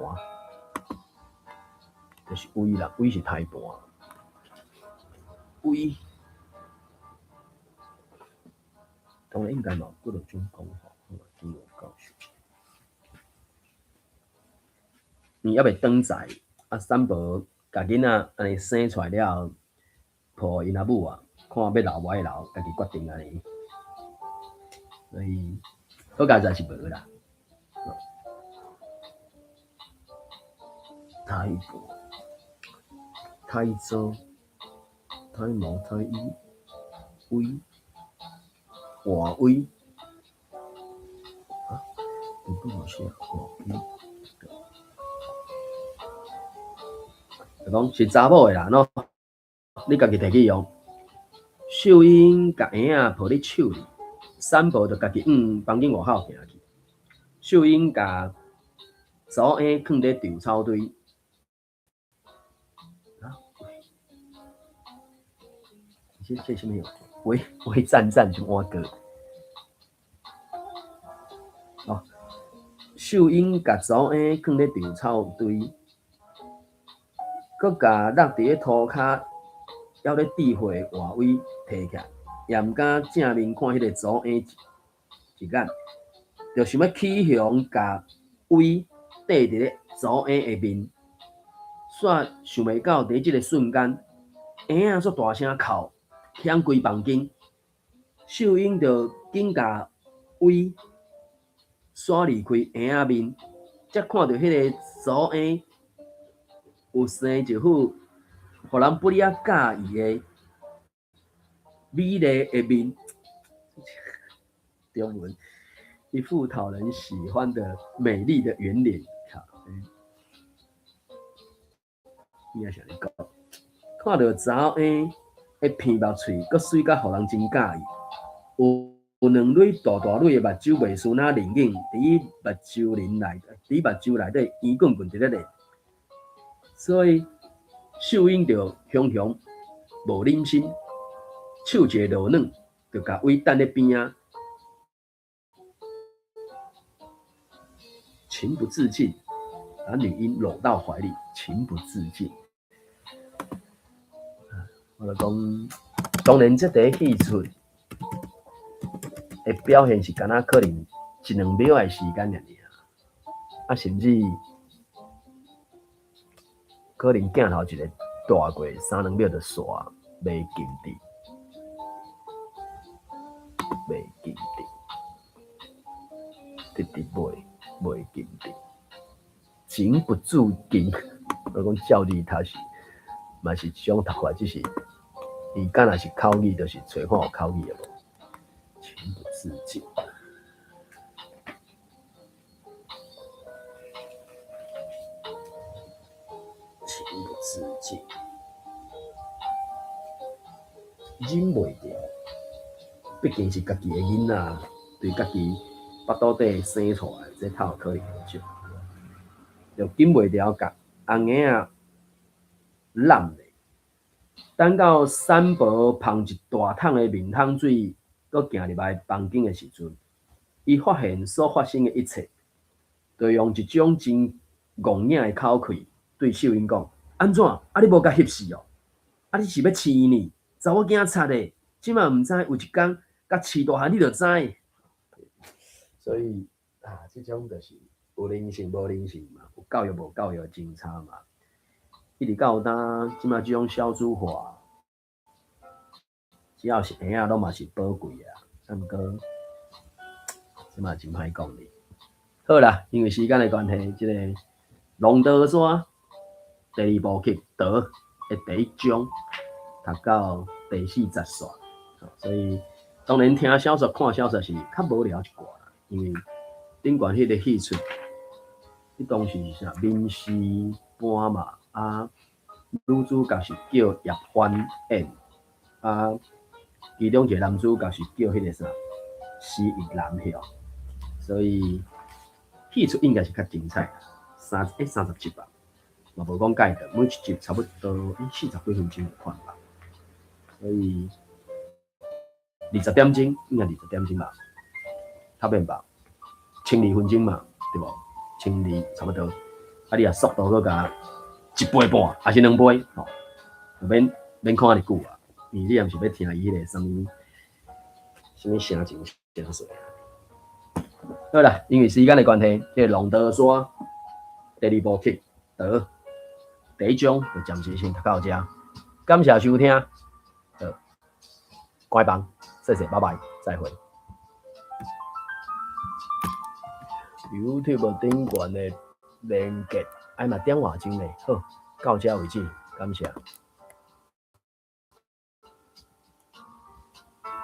就是胃啦，胃是胎盘，胃。当然应该嘛有几多种讲法，我记有够数。伊还袂转载，啊三伯甲囡仔安尼生出来了后，抱因阿母啊，看要留无爱留，家己决定安尼。所以好佳哉是无啦。胎盘、胎周、胎毛、胎衣、胃。华威啊，有多少些华威？就讲是查某的啦，喏，你家己摕去用。秀英甲婴仔抱伫手里，三伯就家己房间外口行去。秀英甲查某婴放伫稻草堆。这什么有？微战就换歌。哦，秀英甲查某婴放伫稻草堆，佮甲落伫咧涂骹，还咧智慧话位摕起来，也毋敢正面看迄个查某婴一眼，就想要起向甲胃缀伫咧查某婴的面，煞想袂到伫即个瞬间，婴仔煞大声哭。响规房间，秀英就紧甲胃刷离开婴仔面，才看到迄个查某婴有生一副互人不哩啊介意的美丽的面。中文，一副讨人喜欢的美丽的圆脸。你也想你讲，看到查某婴。迄片目喙，佮水甲互人真介意。两蕊大大蕊的目睭袂输那灵影，伫伊目睭林内，伫目睭内底圆滚滚伫咧咧，所以秀英就雄雄无忍心，手一个落软，就甲围等咧边啊，情不自禁，把女婴搂到怀里，情不自禁。我就讲，当然这个戏出的表现是敢若可能一两秒的时间尔，啊，甚至可能镜头一个大过3、2秒就煞，袂禁止，袂禁止，直直袂禁止，情不自禁。我讲照字读是，嘛是一种读法，只是伊敢若是口语，就是找看有口语的无。情不自禁，情不自禁，忍袂住。毕竟是家己的囡仔，对家己腹肚底生出来，这太有可能少。就忍袂住，甲红眼啊揽咧。等到三婆捧一大桶的面汤水，搁行入来房间的时阵，伊发现所发生的一切，就用一种真戆硬的口气对秀英讲：安怎？啊你无甲翕死哦？啊你是要饲呢？查某囝贼的，即嘛毋知有一天甲饲大汉，你就知。所以啊，这种就是有人性无人性嘛，有教育无教育的真差嘛。一直到呾即马即种少子化，只要是婴仔，拢嘛是宝贵啊。啊，毋过即马真歹讲哩。好啦，因为时间的关系，即个《龙德山》第2部曲《德》的第1章读到第40煞，所以当然听小说、看小说是较无聊一寡啦，因为顶悬迄个戏出，迄当时是啥民事班嘛。啊，女主角是叫叶欢燕，啊，其中一个男主角是叫迄个啥施逸南晓，所以戏出应该是较精彩，30集吧，嘛无讲介长，每一集差不多40几分钟就看吧，所以20点钟应该20点钟吧，差不多吧，12分钟嘛，对无？12差不多，啊，你啊速度搁加1倍半还是2倍，吼，免看遐久啊。因为你也毋是要听伊迄个什么声情声水。好啦，因为时间的关系，这《龙德山》第2部曲德第1章就暂时先读到这，感谢收听，关房，谢谢，拜拜，再会。YouTube 顶悬的连结，爱嘛点话钟咧，好，到这为止，感谢。